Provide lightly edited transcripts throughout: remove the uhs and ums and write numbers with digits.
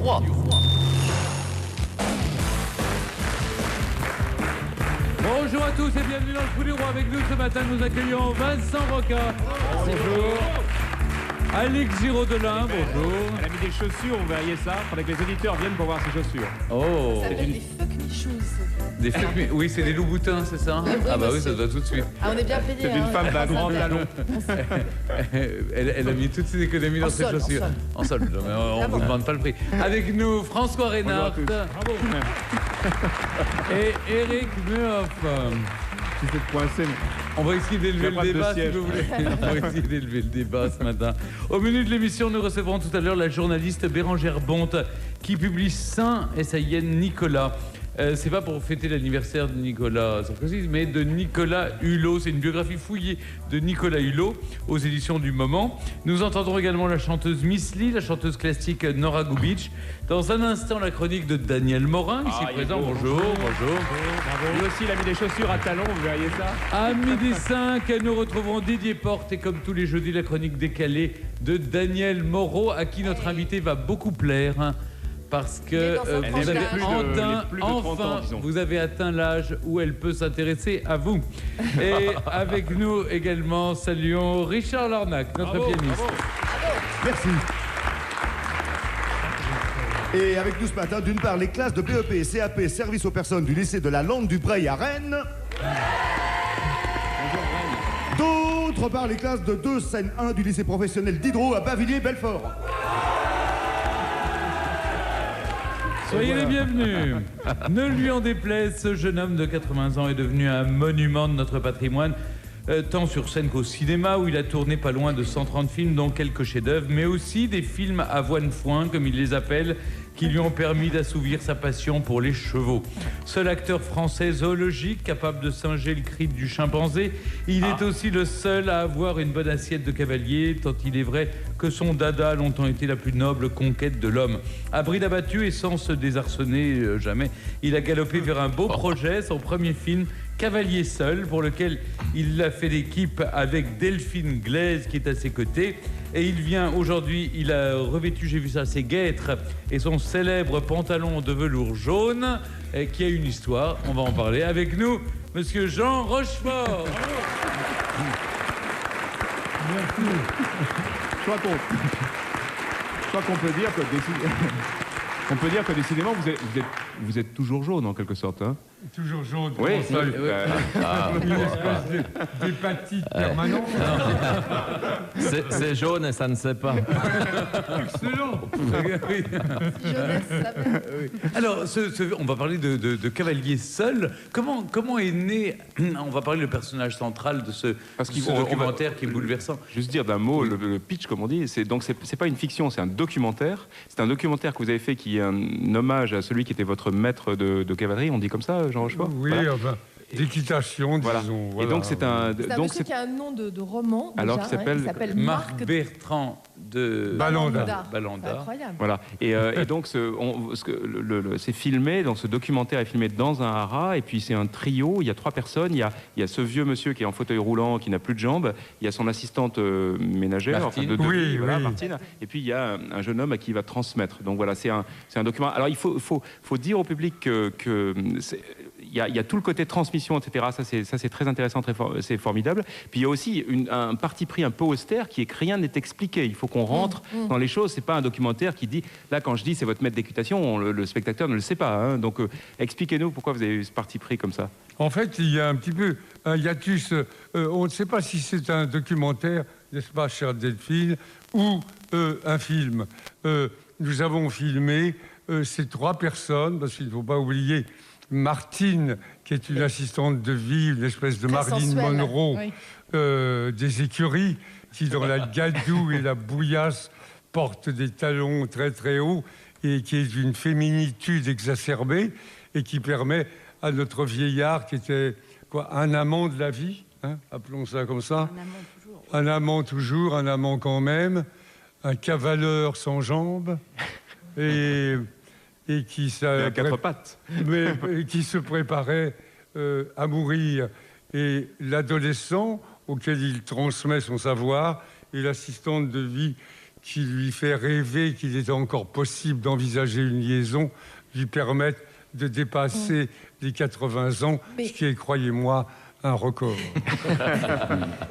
roi. Bonjour à tous et bienvenue dans le Coup du Roi. Avec nous ce matin, nous accueillons Vincent Roca. Bonjour. Alex Giraud-Delin, bonjour. Elle a mis des chaussures, vous verriez ça. Il faudrait que les auditeurs viennent pour voir ses chaussures. Oh. Ça s'appelle des fuck me shoes. Des fuck oui, c'est des Loups-Boutins, c'est ça? Ah bah oui, ça doit tout de suite. Ah, on est bien payé. C'est une femme d'un grand talon. Elle a mis toutes ses économies dans ses chaussures. En solde. Mais on ne vous demande pas le prix. Avec nous, François Reynard. Bravo. Et Eric Mehoff. Tu fais coincer. On va essayer d'élever le débat, si vous voulez. On va essayer d'élever le débat ce matin. Au menu de l'émission, nous recevrons tout à l'heure la journaliste Bérangère Bonte qui publie Saint Essayen Nicolas. C'est pas pour fêter l'anniversaire de Nicolas Sarkozy, mais de Nicolas Hulot. C'est une biographie fouillée de Nicolas Hulot aux éditions du Moment. Nous entendrons également la chanteuse Miss Lee, la chanteuse classique Nora Gubic. Dans un instant, la chronique de Daniel Morin, ici présent. Bonjour. Lui aussi, il a mis des chaussures à talons, vous verriez ça. À 12h05, nous retrouverons Didier Porte et comme tous les jeudis, la chronique décalée de Daniel Moreau, à qui notre invité va beaucoup plaire. Parce que vous avez vous avez atteint l'âge où elle peut s'intéresser à vous. Et avec nous également, saluons Richard Larnac, notre pianiste. Merci. Et avec nous ce matin, d'une part, les classes de BEP et CAP, service aux personnes du lycée de la Lande du Breil à Rennes. D'autre part, les classes de 2 Seine 1 du lycée professionnel d'Hydro à Bavilliers-Belfort. Soyez les bienvenus. Ne lui en déplaise, ce jeune homme de 80 ans est devenu un monument de notre patrimoine, tant sur scène qu'au cinéma, où il a tourné pas loin de 130 films, dont quelques chefs-d'œuvre, mais aussi des films à voine-foin, comme il les appelle, qui lui ont permis d'assouvir sa passion pour les chevaux. Seul acteur français zoologique capable de singer le cri du chimpanzé, il est aussi le seul à avoir une bonne assiette de cavalier, tant il est vrai que son dada a longtemps été la plus noble conquête de l'homme. À bride abattue et sans se désarçonner jamais, il a galopé vers un beau projet, son premier film, Cavalier seul, pour lequel il a fait l'équipe avec Delphine Glaise qui est à ses côtés. Et il vient aujourd'hui, il a revêtu, j'ai vu ça, ses guêtres et son célèbre pantalon de velours jaune qui a une histoire. On va en parler avec nous, monsieur Jean Rochefort. Merci. Je crois qu'on peut dire que décidément vous êtes toujours jaune en quelque sorte, hein. Toujours jaune. Oui. Une espèce d'hépatite permanente. C'est jaune et ça ne sait pas. Excellent. Alors, on va parler de Cavalier seul. Comment est né, on va parler le personnage central de ce documentaire qui est bouleversant. Juste dire d'un mot, le pitch, comme on dit, c'est pas une fiction, c'est un documentaire. C'est un documentaire que vous avez fait qui est un hommage à celui qui était votre maître de cavalerie, on dit comme ça, Jean Rochefort? Oui, voilà. Enfin, d'équitation, disons. Voilà. Et donc c'est un monsieur qui a un nom de roman. Alors déjà, qui s'appelle Marc Bertrand de Balanda. Balanda. Incroyable. Voilà. Et donc c'est filmé, donc ce documentaire est filmé dans un haras, et puis c'est un trio, il y a 3 personnes, il y a ce vieux monsieur qui est en fauteuil roulant, qui n'a plus de jambes, il y a son assistante ménagère, Martine. Martine, et puis il y a un jeune homme à qui il va transmettre. Donc voilà, c'est un document. Alors il faut dire au public que il y a tout le côté transmission, etc. Ça c'est très intéressant, c'est formidable. Puis il y a aussi un parti pris un peu austère qui est que rien n'est expliqué. Il faut qu'on rentre dans les choses. C'est pas un documentaire qui dit, là quand je dis c'est votre maître d'équitation, le spectateur ne le sait pas. Hein. Donc expliquez-nous pourquoi vous avez eu ce parti pris comme ça. En fait, il y a un petit peu un hiatus. On ne sait pas si c'est un documentaire, n'est-ce pas, chère Delphine, ou un film. Nous avons filmé ces 3 personnes, parce qu'il ne faut pas oublier Martine, qui est une assistante de vie, une espèce de Marilyn Monroe des écuries, qui dans la gadoue et la bouillasse porte des talons très très hauts et qui est d'une féminitude exacerbée et qui permet à notre vieillard, qui était un amant de la vie, hein, appelons ça comme ça, un amant toujours, un amant quand même, un cavaleur sans jambes et qui à 4 pattes, mais qui se préparait à mourir. Et l'adolescent auquel il transmet son savoir et l'assistante de vie qui lui fait rêver qu'il est encore possible d'envisager une liaison, lui permettent de dépasser les 80 ans, ce qui est, croyez-moi, un record.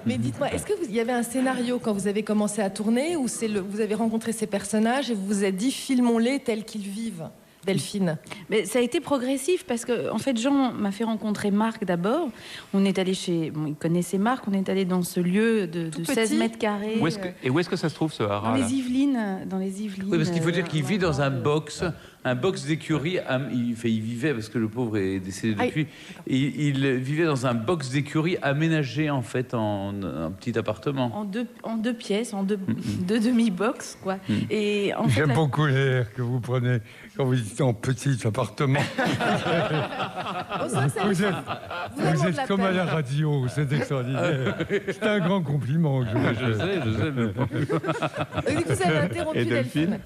Mais dites-moi, est-ce qu'il y avait un scénario quand vous avez commencé à tourner, ou vous avez rencontré ces personnages et vous vous êtes dit filmons-les tels qu'ils vivent? Delphine. Mais ça a été progressif parce que, en fait, Jean m'a fait rencontrer Marc d'abord. On est allé chez. Bon, il connaissait Marc, on est allé dans ce lieu de 16 mètres carrés. Où est-ce que ça se trouve, ce haras? Dans les Yvelines. Dans les Yvelines. Oui, parce qu'il faut dire qu'il vit dans un box d'écurie. Il vivait, parce que le pauvre est décédé depuis. Il vivait dans un box d'écurie aménagé, en fait, en un petit appartement. En deux pièces, en deux demi-box, quoi. Et en fait, j'aime beaucoup l'air que vous prenez quand vous dites en petit appartement. Vous êtes comme à la radio, c'est extraordinaire. C'est un grand compliment. Je sais. Vous avez interrompu Delphine.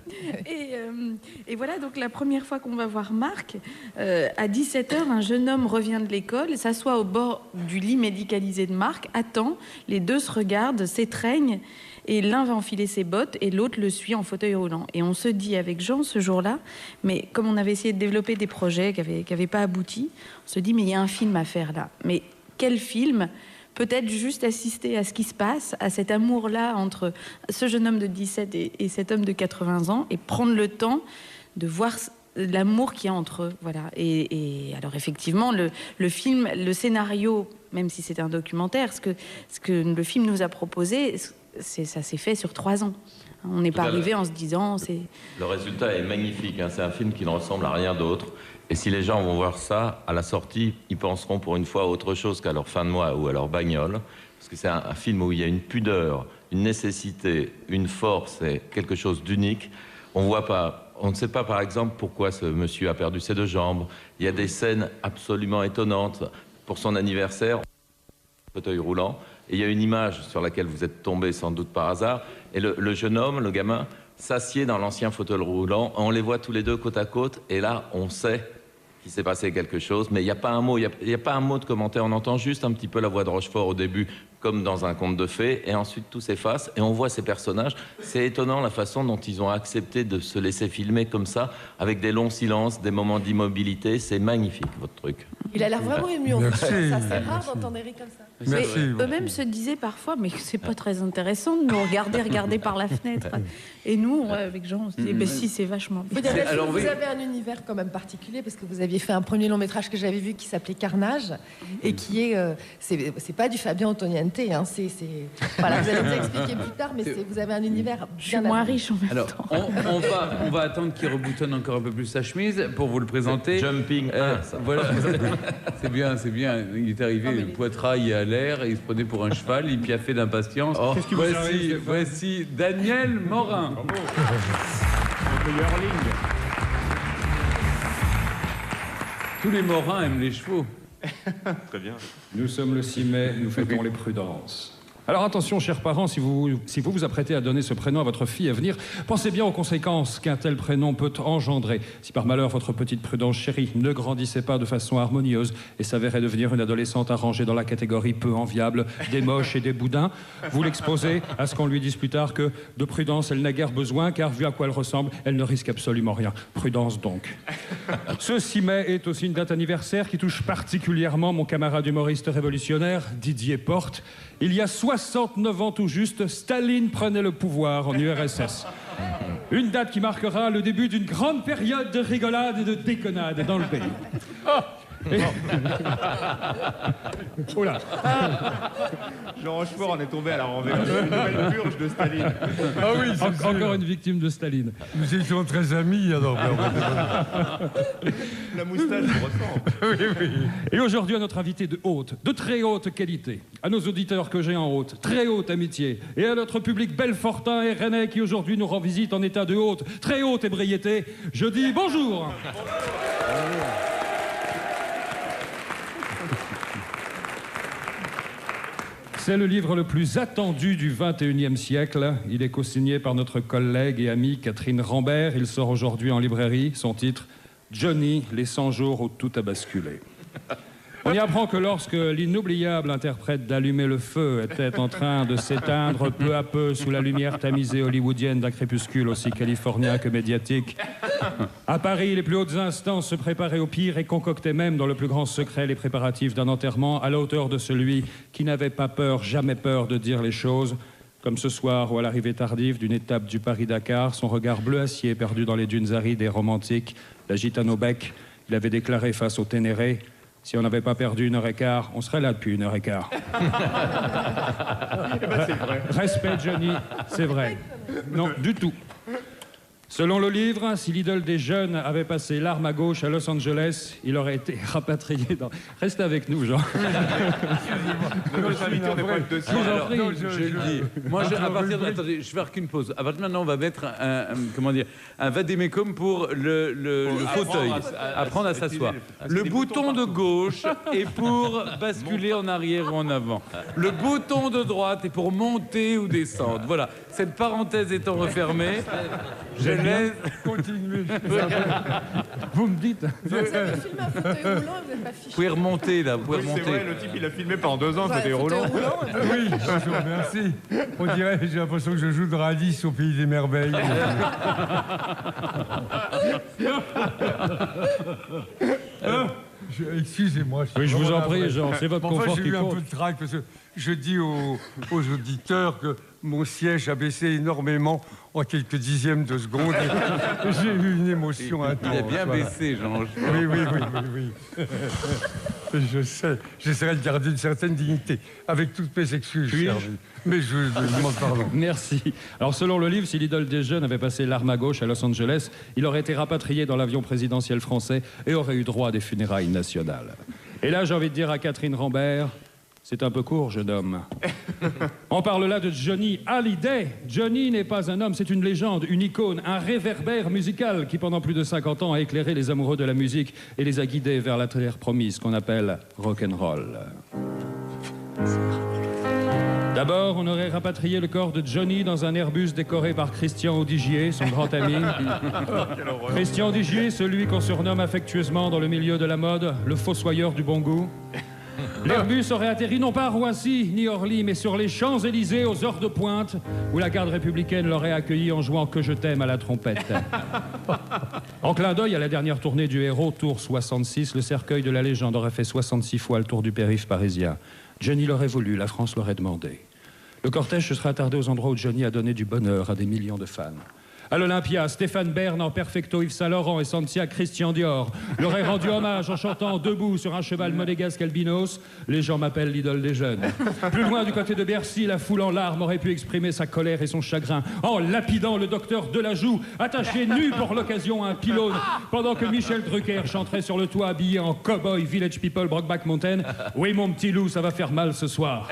Et voilà, donc la première fois qu'on va voir Marc, à 17h, un jeune homme revient de l'école, s'assoit au bord du lit médicalisé de Marc, attend, les deux se regardent, s'étreignent, et l'un va enfiler ses bottes et l'autre le suit en fauteuil roulant. Et on se dit avec Jean ce jour-là, mais comme on avait essayé de développer des projets qui n'avaient pas abouti, on se dit mais il y a un film à faire là. Mais quel film? Peut-être juste assister à ce qui se passe, à cet amour-là entre ce jeune homme de 17 et cet homme de 80 ans, et prendre le temps de voir l'amour qu'il y a entre eux. Voilà. Et alors effectivement, le film, le scénario, même si c'est un documentaire, ce que le film nous a proposé, ça s'est fait sur 3 ans. On n'est pas arrivé en se disant... Le résultat est magnifique, hein. C'est un film qui ne ressemble à rien d'autre. Et si les gens vont voir ça, à la sortie, ils penseront pour une fois à autre chose qu'à leur fin de mois ou à leur bagnole. Parce que c'est un film où il y a une pudeur, une nécessité, une force et quelque chose d'unique. On ne sait pas, par exemple, pourquoi ce monsieur a perdu ses 2 jambes. Il y a des scènes absolument étonnantes. Pour son anniversaire, fauteuil roulant. Et il y a une image sur laquelle vous êtes tombé sans doute par hasard. Et le jeune homme, le gamin, s'assied dans l'ancien fauteuil roulant. On les voit tous les deux côte à côte. Et là, on sait qu'il s'est passé quelque chose. Mais il n'y a pas un mot, il n'y a pas un mot de commentaire. On entend juste un petit peu la voix de Rochefort au début, comme dans un conte de fées. Et ensuite, tout s'efface. Et on voit ces personnages. C'est étonnant la façon dont ils ont accepté de se laisser filmer comme ça, avec des longs silences, des moments d'immobilité. C'est magnifique, votre truc. Il a l'air vraiment ému. Merci. C'est rare d'entendre Eric comme ça. Merci. Eux-mêmes se disaient parfois, mais c'est pas très intéressant de nous regarder par la fenêtre. Et nous, avec Jean, on se dit, si, c'est vachement bien. Vous avez un univers quand même particulier, parce que vous aviez fait un premier long métrage que j'avais vu qui s'appelait Carnage, et qui est... c'est pas du Fabien Antoniente, hein, voilà, vous allez nous expliquer plus tard, mais vous avez un univers Je suis bien moins abordé. riche en même Alors, temps. on va attendre qu'il reboutonne encore un peu plus sa chemise pour vous le présenter. Jumping, ça. Voilà, c'est bien. Il est arrivé, le poitrail à l'air, et il se prenait pour un cheval, il piaffait d'impatience. Qu'est-ce qui vous arrive, Voici Daniel Morin. Tous les Morins aiment les chevaux. Très bien. Nous sommes le 6 mai, nous fêtons les prudences. Alors attention, chers parents, si vous vous apprêtez à donner ce prénom à votre fille à venir, pensez bien aux conséquences qu'un tel prénom peut engendrer. Si par malheur votre petite Prudence chérie ne grandissait pas de façon harmonieuse et s'avérait devenir une adolescente à ranger dans la catégorie peu enviable des moches et des boudins, vous l'exposez à ce qu'on lui dise plus tard que de Prudence elle n'a guère besoin, car vu à quoi elle ressemble, elle ne risque absolument rien. Prudence donc. Ce 6 mai est aussi une date anniversaire qui touche particulièrement mon camarade humoriste révolutionnaire, Didier Porte. Il y a 69 ans tout juste, Staline prenait le pouvoir en URSS. Une date qui marquera le début d'une grande période de rigolade et de déconnade dans le pays. Oh là. Jean Rochefort en est tombé à la renverse. Une nouvelle purge de Staline. Ah oui, Encore une victime de Staline. nous étions très amis, alors. La moustache me ressemble. Et aujourd'hui, à notre invité de très haute qualité, à nos auditeurs que j'ai en haute, très haute amitié, et à notre public belfortain et rennais qui aujourd'hui nous rend visite en état de haute, très haute ébriété, je dis bonjour. C'est le livre le plus attendu du XXIe siècle. Il est co-signé par notre collègue et amie Catherine Rambert. Il sort aujourd'hui en librairie. Son titre, Johnny, les 100 jours où tout a basculé. On y apprend que lorsque l'inoubliable interprète d'Allumer le feu était en train de s'éteindre peu à peu sous la lumière tamisée hollywoodienne d'un crépuscule aussi californien que médiatique, à Paris, les plus hautes instances se préparaient au pire et concoctaient même dans le plus grand secret les préparatifs d'un enterrement à la hauteur de celui qui n'avait pas peur, jamais peur de dire les choses. Comme ce soir où, à l'arrivée tardive d'une étape du Paris-Dakar, son regard bleu acier perdu dans les dunes arides et romantiques, la gitane au bec, il avait déclaré face au Ténéré: si on n'avait pas perdu 1h15, on serait là depuis 1h15. C'est vrai. Respect, Johnny, c'est vrai. Non, du tout. Selon le livre, si l'idole des jeunes avait passé l'arme à gauche à Los Angeles, il aurait été rapatrié dans... Restez avec nous, Jean. Je vous en prie, je le dis. Moi, à partir de... Attendez, je vais faire qu'une pause. À partir de maintenant, on va mettre un vadémécum pour le fauteuil. Apprendre à s'asseoir. Le bouton de gauche est pour basculer en arrière ou en avant. Le bouton de droite est pour monter ou descendre. Voilà. Cette parenthèse étant refermée, je laisse... Continuez. Vous me dites. Vous avez filmé un fauteuil roulant, vous n'êtes pas fichu. Vous pouvez remonter, là. Vous pouvez remonter. C'est vrai, le type, il a filmé pendant 2 ans, fauteuil roulant. Oui, je vous remercie. On dirait, j'ai l'impression que je joue de Alice au Pays des Merveilles. Excusez-moi. Oui, je vous en prie, Jean, c'est votre confort j'ai qui eu un compte. peu de trac parce que je dis aux auditeurs que mon siège a baissé énormément en quelques dixièmes de seconde. J'ai eu une émotion intense. Il a bien baissé, Jean. Oui. Je sais. J'essaierai de garder une certaine dignité, avec toutes mes excuses, cher ami. Mais je demande pardon. Merci. Alors, selon le livre, si l'idole des jeunes avait passé l'arme à gauche à Los Angeles, il aurait été rapatrié dans l'avion présidentiel français et aurait eu droit à des funérailles nationales. Et là, j'ai envie de dire à Catherine Rambert, c'est un peu court, jeune homme. On parle là de Johnny Hallyday. Johnny n'est pas un homme, c'est une légende, une icône, un réverbère musical qui, pendant plus de 50 ans, a éclairé les amoureux de la musique et les a guidés vers la terre promise qu'on appelle rock'n'roll. D'abord, on aurait rapatrié le corps de Johnny dans un Airbus décoré par Christian Audigier, son grand ami. Christian Audigier, celui qu'on surnomme affectueusement dans le milieu de la mode le fossoyeur du bon goût. L'Airbus aurait atterri non pas à Roissy ni Orly, mais sur les Champs-Élysées aux heures de pointe, où la garde républicaine l'aurait accueilli en jouant Que je t'aime à la trompette. En clin d'œil à la dernière tournée du héros, Tour 66, le cercueil de la légende aurait fait 66 fois le tour du périph' parisien. Johnny l'aurait voulu, la France l'aurait demandé. Le cortège se serait attardé aux endroits où Johnny a donné du bonheur à des millions de fans. À l'Olympia, Stéphane Bern en perfecto Yves Saint-Laurent et Santia Christian Dior leur aient rendu hommage en chantant debout sur un cheval monégasque albinos. Les gens m'appellent l'idole des jeunes. Plus loin du côté de Bercy, la foule en larmes aurait pu exprimer sa colère et son chagrin en lapidant le docteur Delajoux, attaché nu pour l'occasion à un pylône, pendant que Michel Drucker chanterait sur le toit habillé en cow-boy Village People Brokeback Mountain. Oui mon petit loup, ça va faire mal ce soir.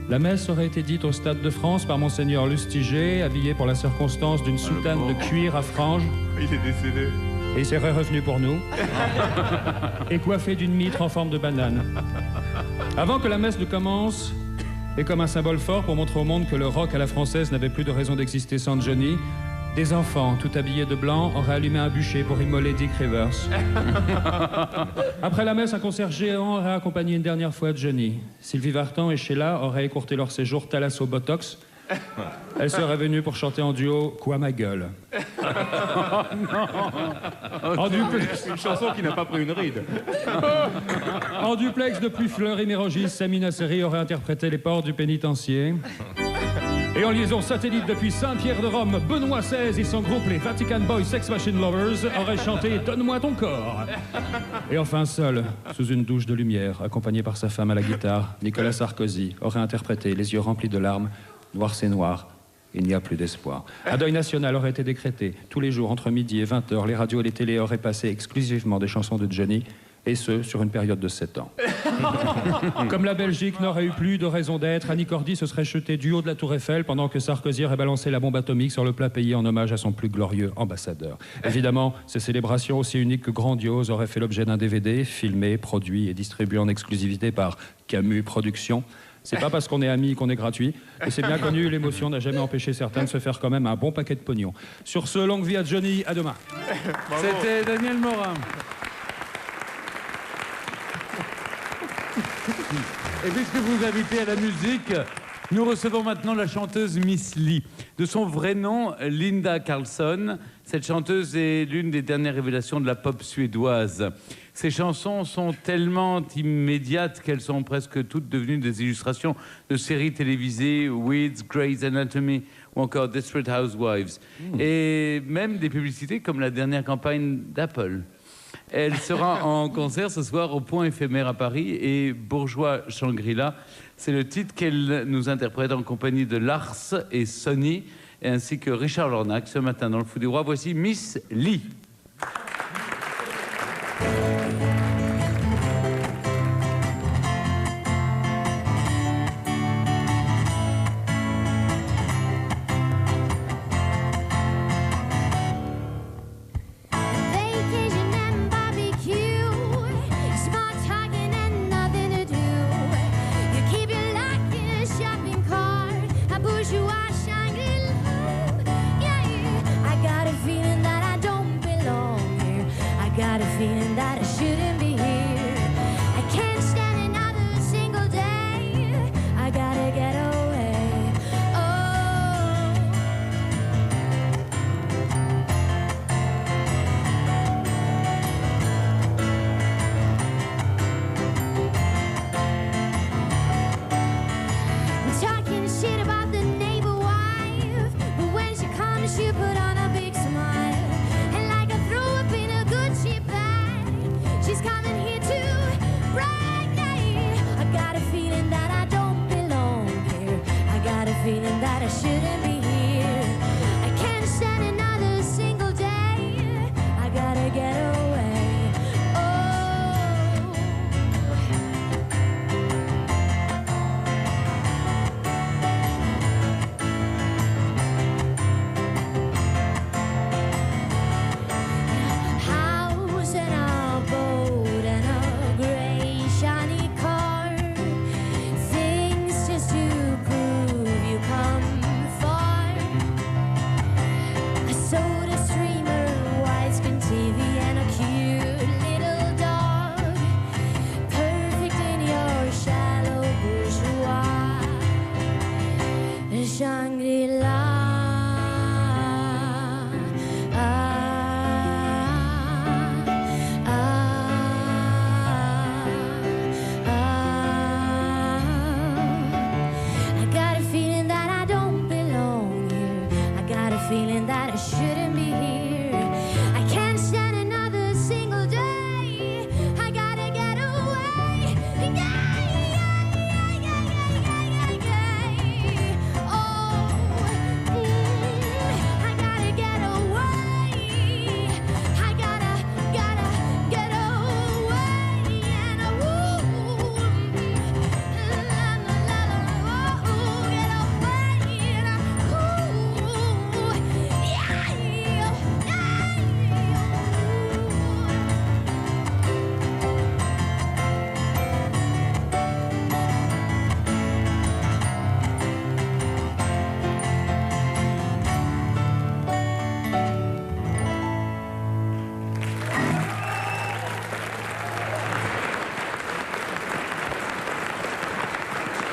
La messe aurait été dite au Stade de France par Monseigneur Lustiger, habillé pour la circonstance d'une soutane de cuir à franges. Il est décédé. Et il serait revenu pour nous. Et coiffé d'une mitre en forme de banane. Avant que la messe ne commence, et comme un symbole fort pour montrer au monde que le rock à la française n'avait plus de raison d'exister sans Johnny, des enfants, tout habillés de blanc, auraient allumé un bûcher pour immoler Dick Rivers. Après la messe, un concert géant aurait accompagné une dernière fois Johnny. Sylvie Vartan et Sheila auraient écourté leur séjour Thalasso Botox. Elle serait venue pour chanter en duo « Quoi ma gueule ?» En duplex. Une chanson qui n'a pas pris une ride. En duplex depuis Fleury-Mérogis, Samina Seri aurait interprété Les portes du pénitencier. Et en liaison satellite depuis Saint-Pierre-de-Rome, Benoît XVI et son groupe les Vatican Boys Sex Machine Lovers auraient chanté « Donne-moi ton corps ». Et enfin seul, sous une douche de lumière, accompagné par sa femme à la guitare, Nicolas Sarkozy aurait interprété, les yeux remplis de larmes, « Noir c'est noir, il n'y a plus d'espoir ». Un deuil national aurait été décrété. Tous les jours, entre midi et 20h, les radios et les télés auraient passé exclusivement des chansons de Johnny, et ce, sur une période de 7 ans. Comme la Belgique n'aurait eu plus de raison d'être, Annie Cordy se serait jetée du haut de la Tour Eiffel pendant que Sarkozy aurait balancé la bombe atomique sur le plat pays en hommage à son plus glorieux ambassadeur. Évidemment, ces célébrations aussi uniques que grandioses auraient fait l'objet d'un DVD, filmé, produit et distribué en exclusivité par Camus Productions. C'est pas parce qu'on est amis qu'on est gratuit. Et c'est bien connu, l'émotion n'a jamais empêché certains de se faire quand même un bon paquet de pognon. Sur ce, longue vie à Johnny, à demain. C'était Daniel Morin. Et puisque vous vous invitez à la musique, nous recevons maintenant la chanteuse Miss Li. De son vrai nom, Linda Karlsson, cette chanteuse est l'une des dernières révélations de la pop suédoise. Ses chansons sont tellement immédiates qu'elles sont presque toutes devenues des illustrations de séries télévisées, Weeds, Grey's Anatomy ou encore Desperate Housewives. Et même des publicités comme la dernière campagne d'Apple. Elle sera en concert ce soir au Point éphémère à Paris et Bourgeois Shangri-La. C'est le titre qu'elle nous interprète en compagnie de Lars et Sonny, ainsi que Richard Lornac ce matin dans le Fou des Rois. Voici Miss Li.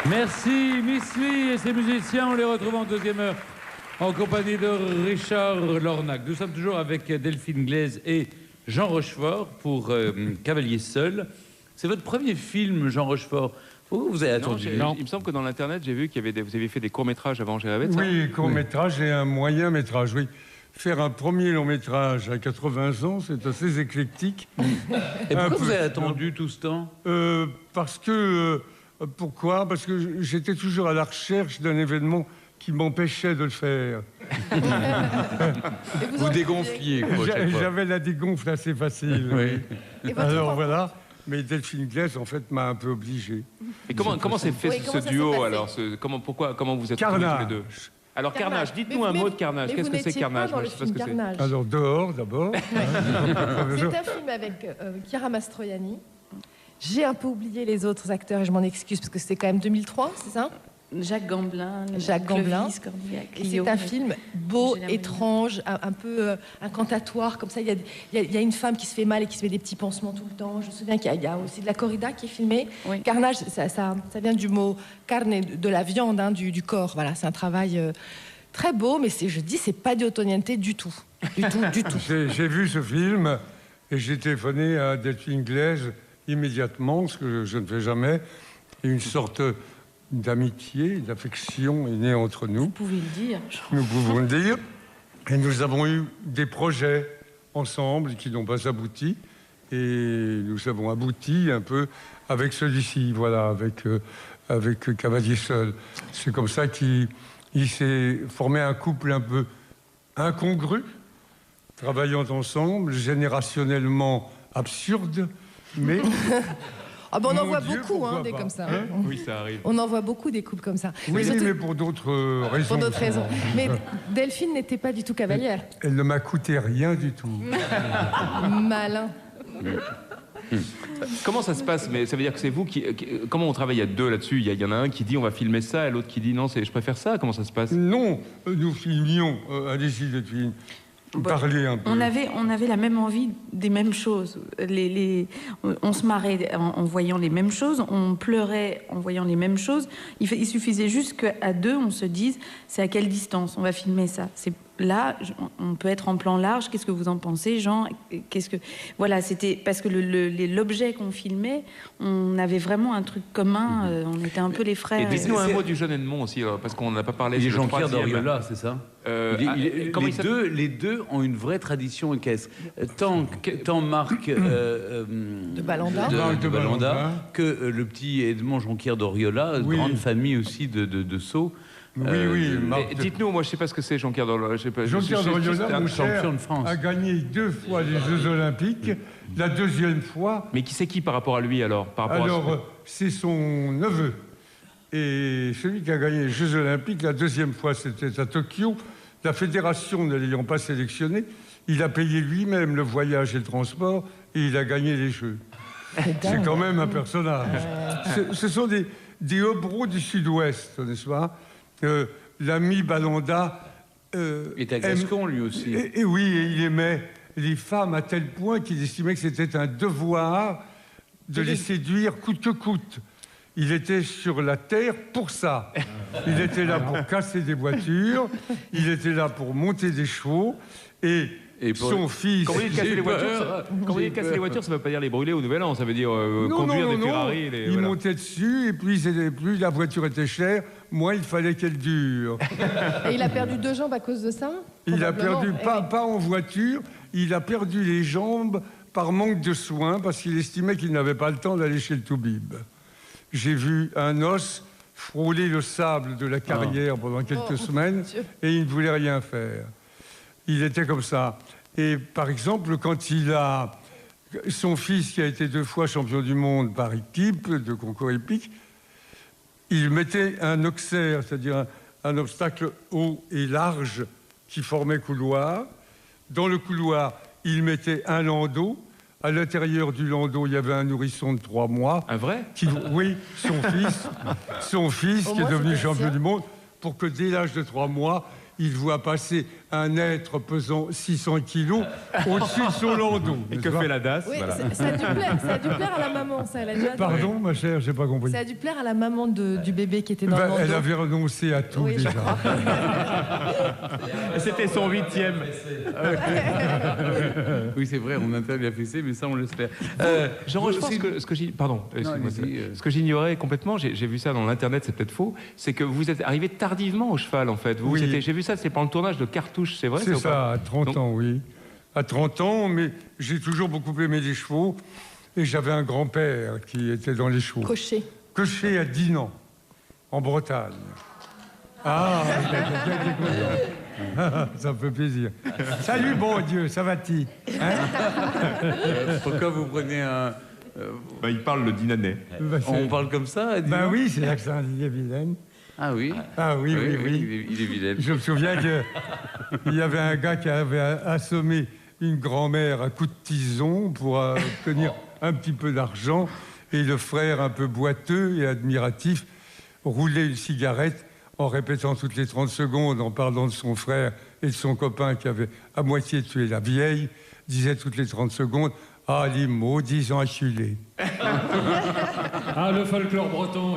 Merci Miss Li et ses musiciens. On les retrouve en deuxième heure en compagnie de Richard Lornac. Nous sommes toujours avec Delphine Glaise et Jean Rochefort pour Cavalier seul. C'est votre premier film, Jean Rochefort. Vous avez attendu. Non, il me semble que dans l'internet, j'ai vu qu'il y avait vous avez fait des courts-métrages avant, j'ai rêvé de ça. Oui, court-métrage et un moyen-métrage, oui. Faire un premier long-métrage à 80 ans, c'est assez éclectique. Et pourquoi vous avez attendu tout ce temps? Parce que... Pourquoi? Parce que j'étais toujours à la recherche d'un événement qui m'empêchait de le faire. Vous dégonfliez, quoi. J'avais la dégonfle assez facile. Oui. Alors voilà. Mais Delphine Glaise, en fait, m'a un peu obligé. Et comment s'est fait ce duo alors comment vous êtes Carnage. tous les deux? Alors Carnage, dites-nous un mot de Carnage. Qu'est-ce que c'est Carnage? Moi, je sais pas ce que c'est. Alors dehors d'abord. C'est un film avec Chiara Mastroianni. J'ai un peu oublié les autres acteurs et je m'en excuse parce que c'était quand même 2003, c'est ça? Jacques Gamblin. Jacques Clovis, Gamblin. Cordillac, Et Clio. c'est un film beau, J'ai la étrange, un peu incantatoire, comme ça. Il y a une femme qui se fait mal et qui se fait des petits pansements tout le temps. Je me souviens qu'il y a aussi de la corrida qui est filmée. Oui. Carnage, ça vient du mot carne, de la viande, hein, du corps. Voilà, c'est un travail très beau, mais je dis, c'est pas du Otoniente du tout. Du tout. J'ai vu ce film et j'ai téléphoné à Delphine Glaise immédiatement, ce que je ne fais jamais. Et une sorte d'amitié, d'affection est née entre nous. Vous pouvez le dire. Nous pouvons le dire. Et nous avons eu des projets ensemble qui n'ont pas abouti. Et nous avons abouti un peu avec celui-ci, voilà, avec Cavalier Seul. C'est comme ça qu'il s'est formé un couple un peu incongru, travaillant ensemble, générationnellement absurde, mais... Ah ben on en Mon voit Dieu, beaucoup, pourquoi des pas, comme ça. hein? Oui, ça arrive. On en voit beaucoup des couples comme ça. Oui, surtout- mais pour d'autres raisons. pour d'autres raisons. Mais Delphine n'était pas du tout cavalière. Elle ne m'a coûté rien du tout. Malin. Comment ça se passe? Mais ça veut dire que c'est vous comment on travaille à deux là-dessus? Il y en a un qui dit on va filmer ça, et l'autre qui dit non, je préfère ça. Comment ça se passe? Non, nous filmions. Allez-y, Delphine. Parlez un peu. On avait la même envie des mêmes choses. On se marrait en voyant les mêmes choses, on pleurait en voyant les mêmes choses. Il suffisait juste qu'à deux, on se dise c'est à quelle distance on va filmer ça. Là, on peut être en plan large. Qu'est-ce que vous en pensez, Jean? Voilà, c'était parce que l'objet qu'on filmait, on avait vraiment un truc commun. On était un peu les frères. Et dites-nous un mot du jeune Edmond aussi, parce qu'on n'a pas parlé. Il est c'est le Jean-Pierre troisième. Doriola, c'est ça Comment il s'appelle les deux ont une vraie tradition équestre. Tant Marc De Balanda. de Balanda que le petit Edmond Jean-Pierre Doriola, Oui. grande famille aussi de Sceaux. Oui, Mais Marc. dites-nous, moi je sais pas ce que c'est Jean-Pierre Doriola. Jean-Pierre Doriola, mon cher, champion de France. a gagné 2 fois les Jeux Olympiques. La deuxième fois, Mais qui c'est qui par rapport à lui alors, par rapport à alors, c'est son neveu. Et celui qui a gagné les Jeux Olympiques, la deuxième fois, c'était à Tokyo. La fédération ne l'ayant pas sélectionné, il a payé lui-même le voyage et le transport et il a gagné les Jeux. C'est quand même un personnage. Ce sont des hobereaux du Sud-Ouest, n'est-ce pas? L'ami Balanda... Il était à Gascon, lui aussi. Et oui, et il aimait les femmes à tel point qu'il estimait que c'était un devoir de les séduire coûte que coûte. Il était sur la terre pour ça. Il était là pour casser des voitures, il était là pour monter des chevaux, et pour- son fils... Quand vous dites casser les voitures, peur. quand vous dites casser les voitures, ça ne veut pas dire les brûler au Nouvel An, ça veut dire Non, conduire non, des non, Ferrari. non. Il montait dessus, et plus la voiture était chère, moins il fallait qu'elle dure. Et il a perdu 2 jambes à cause de ça? Il a Probablement. perdu, pas en voiture, il a perdu les jambes par manque de soins, parce qu'il estimait qu'il n'avait pas le temps d'aller chez le toubib. J'ai vu un os frôler le sable de la carrière pendant quelques semaines, Dieu. et il ne voulait rien faire. Il était comme ça. Et par exemple, quand il a... Son fils, qui a été 2 fois champion du monde par équipe de concours épique, il mettait un auxerre, c'est-à-dire un obstacle haut et large qui formait couloir. Dans le couloir, il mettait un landau. À l'intérieur du landau, il y avait un nourrisson de 3 mois. Un vrai? Oui, son fils Au qui est moins, devenu c'était champion sien. du monde, pour que dès l'âge de 3 mois, il voit passer un être pesant 600 kilos au-dessus de son landau. Et n'est-ce que pas? fait la DAS? Oui, Voilà. ça a dû plaire à la maman, ça. Elle a dû adorer. Pardon, ma chère, j'ai pas compris. Ça a dû plaire à la maman du bébé qui était dans le Ben, elle landau. avait renoncé à tout Oui, je déjà. crois. Et c'était son 8e. Oui, c'est vrai, on interdit la fessée, mais ça, on l'espère. Jean, je pense que ce que ce que j'ignorais complètement, j'ai vu ça dans l'internet, c'est peut-être faux, c'est que vous êtes arrivé tardivement au cheval en fait. Oui. J'ai vu ça, c'est pendant le tournage de Cartouche, c'est vrai? C'est ou ça, pas à 30 Donc- ans, oui. À 30 ans, mais j'ai toujours beaucoup aimé les chevaux. Et j'avais un grand-père qui était dans les chevaux. Cocher. Cocher à Dinan, en Bretagne. Ah, ça me fait plaisir. Salut, bon Dieu, ça va-t-il? Pourquoi vous prenez un... Bah, il parle le dinanais. on parle comme ça dis Ben donc oui, c'est l'accent Vilaine. Ah oui. Ah oui, oui, oui. Il est vilain. Je me souviens qu'il y avait un gars qui avait assommé une grand-mère à coups de tison pour obtenir un petit peu d'argent. Et le frère, un peu boiteux et admiratif, roulait une cigarette en répétant toutes les 30 secondes, en parlant de son frère et de son copain qui avait à moitié tué la vieille, disait toutes les 30 secondes « Ah, les maudits enculés ». Ah, le folklore breton.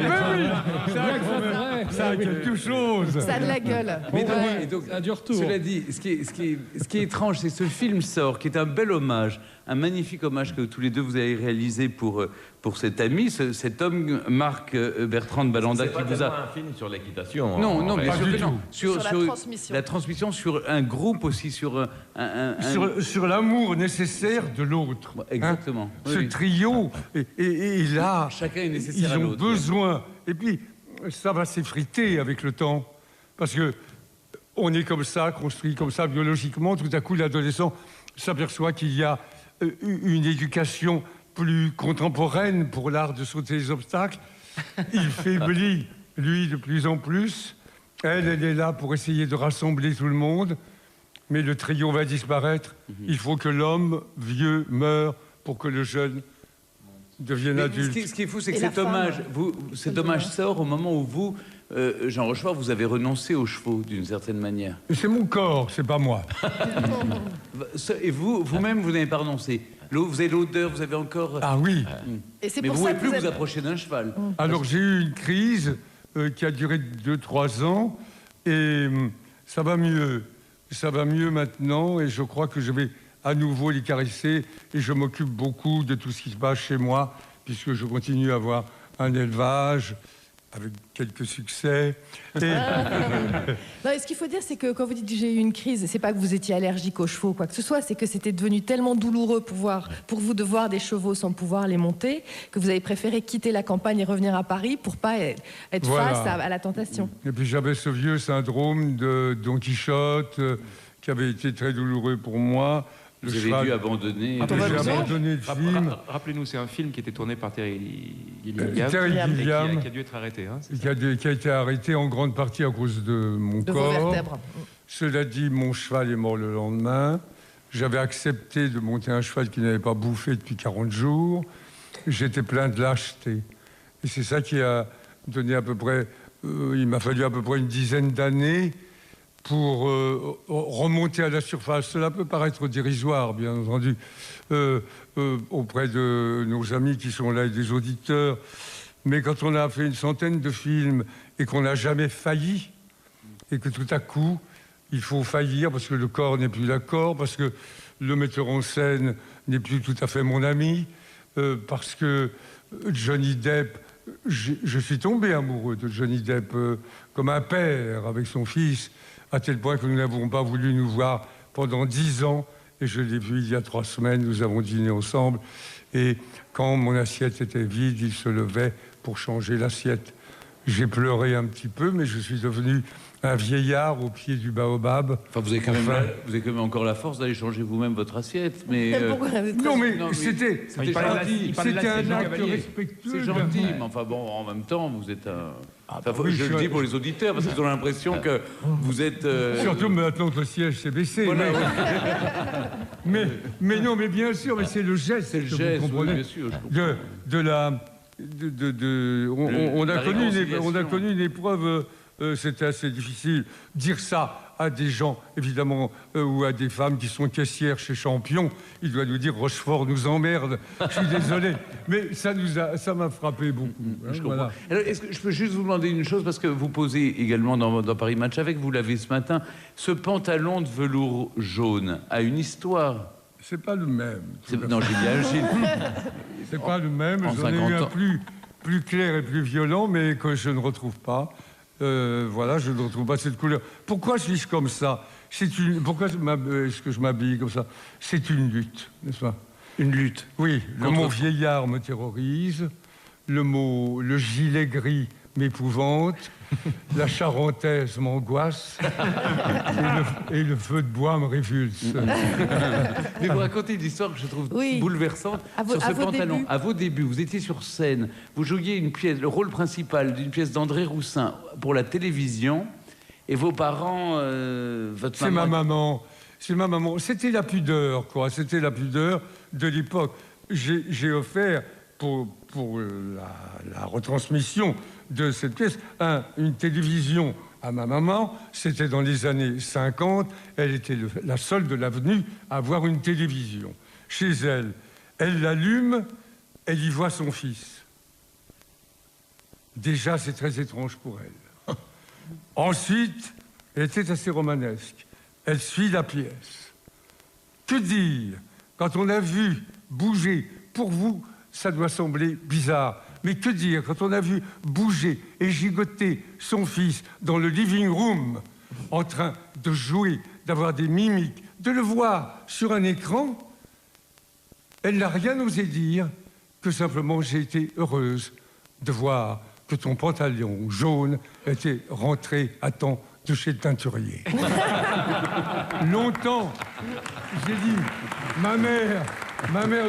Ça a quelque chose. Ça a de la gueule. Mais donc, Ouais. et donc, À du retour. cela dit, ce qui est étrange, c'est que ce film sort, qui est un bel hommage, un magnifique hommage que tous les deux vous avez réalisé pour cet ami, cet homme, Marc Bertrand de Balanda, C'est qui pas vous tellement a... un film sur l'équitation. Non, non, mais Pas du tout. Sur la transmission. la transmission, sur un groupe aussi, sur un... Sur l'amour nécessaire de l'autre. Exactement. Hein. Ce Oui. trio, et là, Chacun est nécessaire ils à ont l'autre. besoin. Et puis, ça va s'effriter avec le temps. Parce que on est comme ça, construit comme ça biologiquement. Tout à coup, l'adolescent s'aperçoit qu'il y a une éducation plus contemporaine pour l'art de sauter les obstacles. Il faiblit, lui, de plus en plus. Elle est là pour essayer de rassembler tout le monde. Mais le trio va disparaître. Il faut que l'homme vieux meure pour que le jeune devienne Mais adulte. ce qui est fou, c'est que Et la cet femme, hommage, cet hommage sort au moment où vous, Jean Rochefort, vous avez renoncé aux chevaux, d'une certaine manière. Et c'est mon corps, c'est pas moi. Et vous-même, vous n'avez pas renoncé. Vous avez l'odeur, vous avez encore... Ah oui. Et c'est Mais pour vous ça ne que pouvez plus vous vous êtes... approcher d'un cheval. Alors j'ai eu une crise qui a duré 2-3 ans et ça va mieux. Ça va mieux maintenant et je crois que je vais à nouveau les caresser et je m'occupe beaucoup de tout ce qui se passe chez moi puisque je continue à avoir un élevage avec quelques succès. Et Non, et ce qu'il faut dire, c'est que quand vous dites j'ai eu une crise, c'est pas que vous étiez allergique aux chevaux, quoi que ce soit, c'est que c'était devenu tellement douloureux pour vous de voir des chevaux sans pouvoir les monter, que vous avez préféré quitter la campagne et revenir à Paris pour pas être Voilà. face à la tentation. Et puis j'avais ce vieux syndrome de Don Quichotte qui avait été très douloureux pour moi. Le Vous avez cheval- dû abandonner... J'ai abandonné le film. Rappelez-nous, c'est un film qui était tourné par Terry Terry Gilliam et Gilliam. qui a dû être arrêté. Hein, c'est Qui a été arrêté en grande partie à cause de mon De vos corps. vertèbres. Cela dit, mon cheval est mort le lendemain. J'avais accepté de monter un cheval qui n'avait pas bouffé depuis 40 jours. J'étais plein de lâcheté. Et c'est ça qui a donné à peu près... il m'a fallu à peu près une dizaine d'années pour remonter à la surface. Cela peut paraître dérisoire, bien entendu, auprès de nos amis qui sont là et des auditeurs. Mais quand on a fait une centaine de films et qu'on n'a jamais failli, et que tout à coup, il faut faillir parce que le corps n'est plus d'accord, parce que le metteur en scène n'est plus tout à fait mon ami, parce que Johnny Depp, je suis tombé amoureux de Johnny Depp comme un père avec son fils, à tel point que nous n'avons pas voulu nous voir pendant 10 ans. Et je l'ai vu il y a 3 semaines, nous avons dîné ensemble. Et quand mon assiette était vide, il se levait pour changer l'assiette. J'ai pleuré un petit peu, mais je suis devenu un vieillard au pied du baobab. Enfin, vous avez quand même encore la force d'aller changer vous-même votre assiette, mais... Pourquoi Non, mais Non, mais c'était il parlait gentil. C'était un acte respectueux. C'est gentil, mais enfin bon, en même temps, vous êtes un... Enfin, oui, je je le suis- dis pour les auditeurs, parce qu'ils ont l'impression que vous êtes... Surtout maintenant que le siège s'est baissé. Voilà, Mais non, mais bien sûr, mais c'est le geste. c'est le que vous geste, oui, comprenez. bien sûr. je comprends. On La a connu réconciliation. une épreuve, c'était assez difficile. Dire ça à des gens, évidemment, ou à des femmes qui sont caissières chez Champion, il doit nous dire Rochefort nous emmerde. Je suis désolé, mais ça m'a frappé beaucoup. hein, Je comprends. voilà. Alors, est-ce que je peux juste vous demander une chose, parce que vous posez également dans Paris Match avec, vous l'avez ce matin, ce pantalon de velours jaune a une histoire. C'est pas le même. Non, j'imagine. C'est pas le même. En J'en ai eu 50 un ans. plus clair et plus violent, mais que je ne retrouve pas. Voilà, je ne retrouve pas cette couleur. Pourquoi suis-je comme ça? Pourquoi est-ce que je m'habille comme ça? C'est une lutte, n'est-ce pas? Une lutte. Oui, le Contre- mot vieillard me terrorise, le gilet gris m'épouvante, la charentaise m'angoisse et le feu de bois me révulse. Mais vous racontez une histoire que je trouve Oui. bouleversante À sur ce vos pantalon. débuts. À vos débuts, vous étiez sur scène, vous jouiez une pièce, le rôle principal d'une pièce d'André Roussin pour la télévision, et vos parents, votre C'est ma maman. C'est ma maman. C'était la pudeur, quoi. C'était la pudeur de l'époque. J'ai offert pour la retransmission de cette pièce, une télévision à ma maman, c'était dans les années 50, elle était la seule de l'avenue à avoir une télévision. Chez elle, elle l'allume, elle y voit son fils. Déjà, c'est très étrange pour elle. Ensuite, elle était assez romanesque. Elle suit la pièce. Que dire? Quand on a vu bouger, pour vous, ça doit sembler bizarre. Mais que dire quand on a vu bouger et gigoter son fils dans le living room, en train de jouer, d'avoir des mimiques, de le voir sur un écran? Elle n'a rien osé dire que simplement j'ai été heureuse de voir que ton pantalon jaune était rentré à temps de chez le teinturier. Longtemps, j'ai dit, ma mère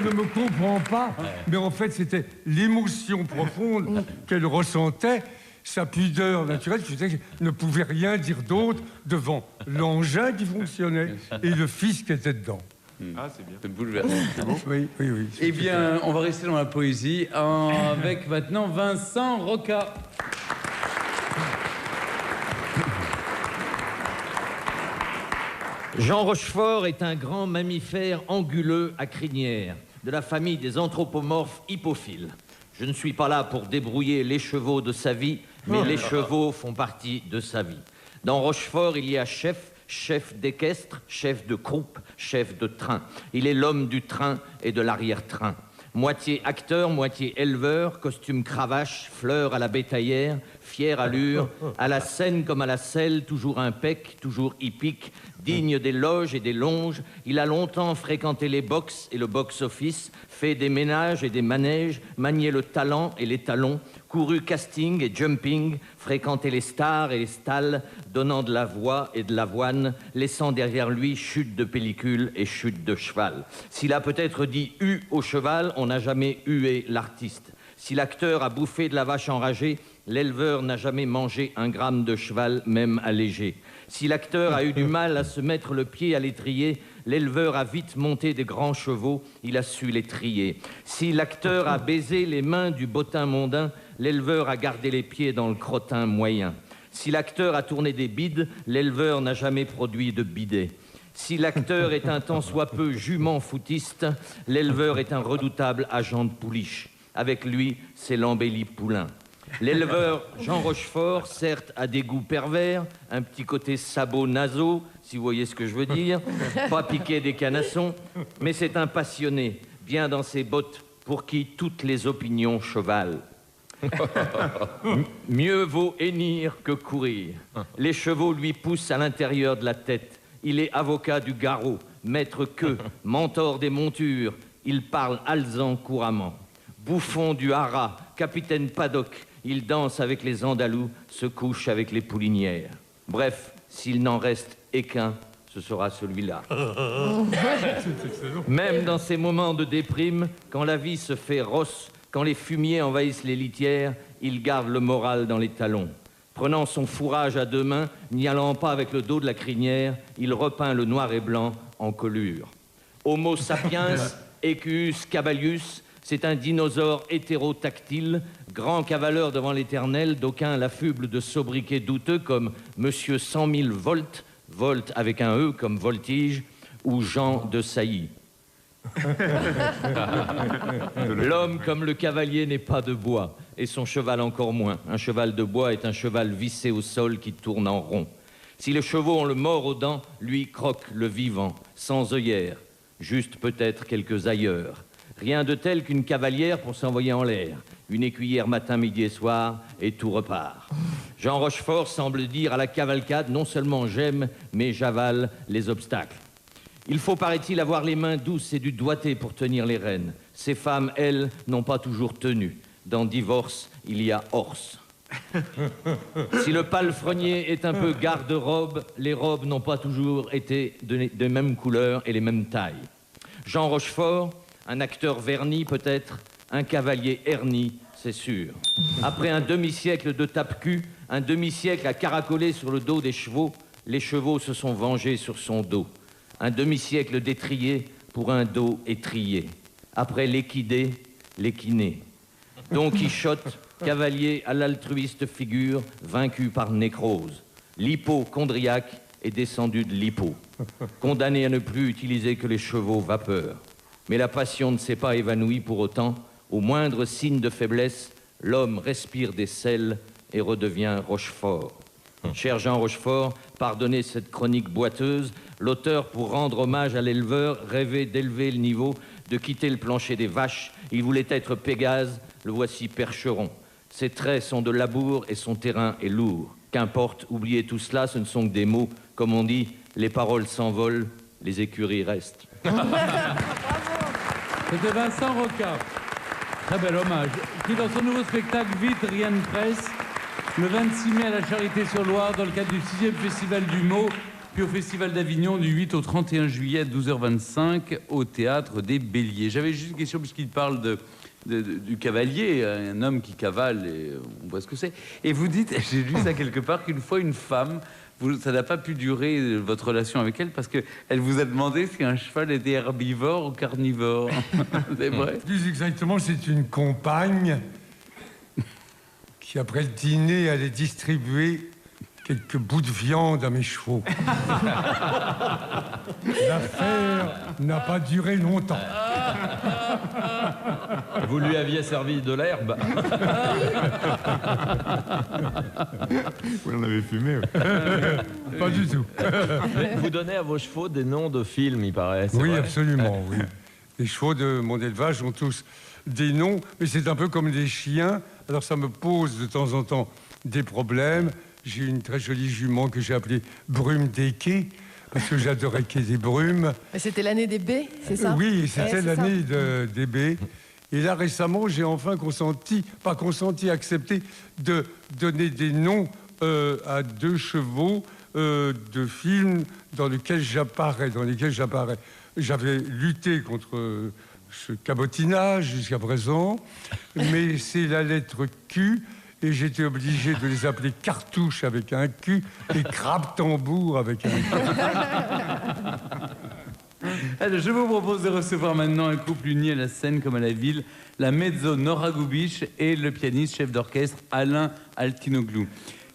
ne me comprend pas, mais en fait, c'était l'émotion profonde qu'elle ressentait, sa pudeur naturelle, qui faisait qu'elle ne pouvait rien dire d'autre devant l'engin qui fonctionnait et le fils qui était dedans. Ah, c'est bien. C'est bouleversant. Oui. Eh bien, on va rester dans la poésie avec maintenant Vincent Roca. Jean Rochefort est un grand mammifère anguleux à crinière, de la famille des anthropomorphes hippophiles. Je ne suis pas là pour débrouiller les chevaux de sa vie, mais les chevaux font partie de sa vie. Dans Rochefort, il y a chef d'équestre, chef de croupe, chef de train. Il est l'homme du train et de l'arrière-train. Moitié acteur, moitié éleveur, costume cravache, fleur à la bétaillère, fière allure, à la scène comme à la selle, toujours impec, toujours hippique, digne des loges et des longes. Il a longtemps fréquenté les box et le box-office, fait des ménages et des manèges, manié le talent et les talons, couru casting et jumping, fréquenté les stars et les stalles, donnant de la voix et de l'avoine, laissant derrière lui chute de pellicule et chute de cheval. S'il a peut-être dit « u » au cheval, on n'a jamais hué l'artiste. Si l'acteur a bouffé de la vache enragée, l'éleveur n'a jamais mangé un gramme de cheval, même allégé. Si l'acteur a eu du mal à se mettre le pied à l'étrier, l'éleveur a vite monté des grands chevaux, il a su les trier. Si l'acteur a baisé les mains du bottin mondain, l'éleveur a gardé les pieds dans le crottin moyen. Si l'acteur a tourné des bides, l'éleveur n'a jamais produit de bidet. Si l'acteur est un tant soit peu jument footiste, l'éleveur est un redoutable agent de pouliche. Avec lui, c'est l'embelli poulain. L'éleveur Jean Rochefort, certes, a des goûts pervers, un petit côté sabot naso, si vous voyez ce que je veux dire, pas piquer des canassons, mais c'est un passionné, bien dans ses bottes, pour qui toutes les opinions chevalent. Mieux vaut hennir que courir. Les chevaux lui poussent à l'intérieur de la tête. Il est avocat du garrot, maître queue, mentor des montures. Il parle alezan couramment. Bouffon du haras, capitaine paddock, il danse avec les andalous, se couche avec les poulinières. Bref, s'il n'en reste qu'un, ce sera celui-là. Même dans ces moments de déprime, quand la vie se fait rosse, quand les fumiers envahissent les litières, il garde le moral dans les talons. Prenant son fourrage à deux mains, n'y allant pas avec le dos de la crinière, il repeint le noir et blanc en colure. Homo sapiens, Equus cabalius, c'est un dinosaure hétérotactile, grand cavaleur devant l'éternel, d'aucuns l'affublent de sobriquets douteux comme Monsieur 100 000 volts, Volt avec un E comme voltige, ou Jean de Sailly. L'homme comme le cavalier n'est pas de bois, et son cheval encore moins. Un cheval de bois est un cheval vissé au sol qui tourne en rond. Si les chevaux ont le mort aux dents, lui croque le vivant, sans œillère, juste peut-être quelques ailleurs. Rien de tel qu'une cavalière pour s'envoyer en l'air. Une écuyère matin, midi et soir, et tout repart. Jean Rochefort semble dire à la cavalcade, non seulement j'aime, mais j'avale les obstacles. Il faut, paraît-il, avoir les mains douces et du doigté pour tenir les rênes. Ces femmes, elles, n'ont pas toujours tenu. Dans divorce, il y a orse. Si le palefrenier est un peu garde-robe, les robes n'ont pas toujours été de même couleur et les mêmes tailles. Jean Rochefort, un acteur verni peut-être, un cavalier erni, c'est sûr. Après un demi-siècle de tape-cul, un demi-siècle à caracoler sur le dos des chevaux, les chevaux se sont vengés sur son dos. Un demi-siècle d'étrier pour un dos étrié. Après l'équidé, l'équiné. Don Quichotte, cavalier à l'altruiste figure, vaincu par nécrose. L'hypocondriaque est descendu de l'hypo, condamné à ne plus utiliser que les chevaux vapeur. Mais la passion ne s'est pas évanouie pour autant. Au moindre signe de faiblesse, l'homme respire des sels et redevient Rochefort. Cher Jean Rochefort, pardonnez cette chronique boiteuse. L'auteur, pour rendre hommage à l'éleveur, rêvait d'élever le niveau, de quitter le plancher des vaches. Il voulait être Pégase, le voici Percheron. Ses traits sont de labour et son terrain est lourd. Qu'importe, oubliez tout cela, ce ne sont que des mots. Comme on dit, les paroles s'envolent, les écuries restent. C'était Vincent Roca. Très bel hommage. Qui, dans son nouveau spectacle Vite, rien ne presse, le 26 mai à la Charité-sur-Loire, dans le cadre du 6e Festival du Mot, puis au Festival d'Avignon du 8 au 31 juillet à 12h25 au Théâtre des Béliers. J'avais juste une question, puisqu'il parle du cavalier, un homme qui cavale, et on voit ce que c'est. Et vous dites, j'ai lu ça quelque part, qu'une fois une femme, ça n'a pas pu durer votre relation avec elle parce qu'elle vous a demandé si un cheval était herbivore ou carnivore. C'est vrai? Plus exactement, c'est une compagne qui, après le dîner, allait distribuer quelques bouts de viande à mes chevaux. L'affaire n'a pas duré longtemps. Vous lui aviez servi de l'herbe. Vous en avez fumé. Pas du tout. Vous donnez à vos chevaux des noms de films, il paraît. Oui, vrai absolument, oui. Les chevaux de mon élevage ont tous des noms, mais c'est un peu comme les chiens. Alors ça me pose de temps en temps des problèmes. J'ai une très jolie jument que j'ai appelée Brume des Quais, parce que j'adorais qu'il y ait des brumes. Mais c'était l'année des baies, c'est ça? Oui, c'était Ouais, c'est l'année des baies. Et là, récemment, j'ai enfin accepté de donner des noms à 2 chevaux de films dans lesquels j'apparais. J'avais lutté contre ce cabotinage jusqu'à présent, mais c'est la lettre Q, et j'étais obligé de les appeler Cartouche avec un Q et Crabe-Tambour avec un Q. Alors, je vous propose de recevoir maintenant un couple uni à la scène comme à la ville, la mezzo Nora Goubich et le pianiste chef d'orchestre Alain Altinoglou.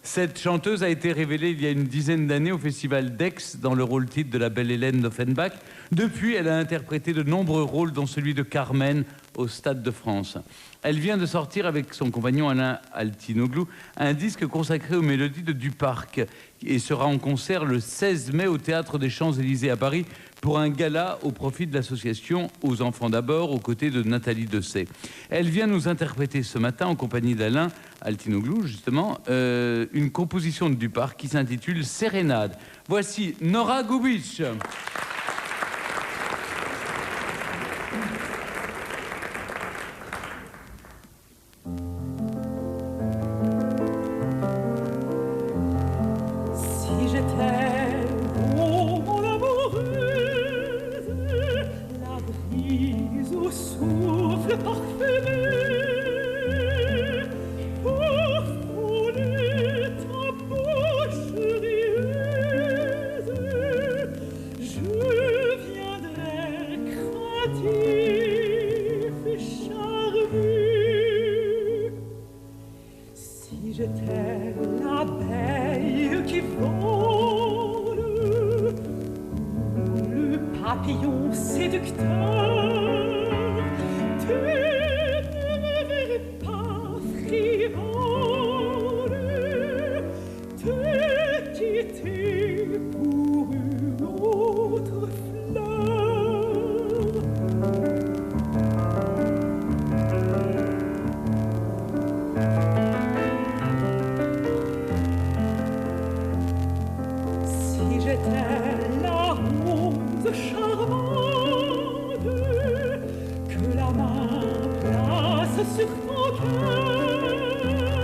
Cette chanteuse a été révélée il y a une dizaine d'années au festival d'Aix dans le rôle titre de la belle Hélène d'Offenbach. Depuis, elle a interprété de nombreux rôles, dont celui de Carmen au Stade de France. Elle vient de sortir avec son compagnon Alain Altinoglou un disque consacré aux mélodies de Duparc et sera en concert le 16 mai au Théâtre des Champs-Élysées à Paris pour un gala au profit de l'association Aux Enfants d'abord, aux côtés de Nathalie Dessay. Elle vient nous interpréter ce matin en compagnie d'Alain Altinoglou, justement, une composition de Duparc qui s'intitule Sérénade. Voici Nora Goubich. Sur ton cœur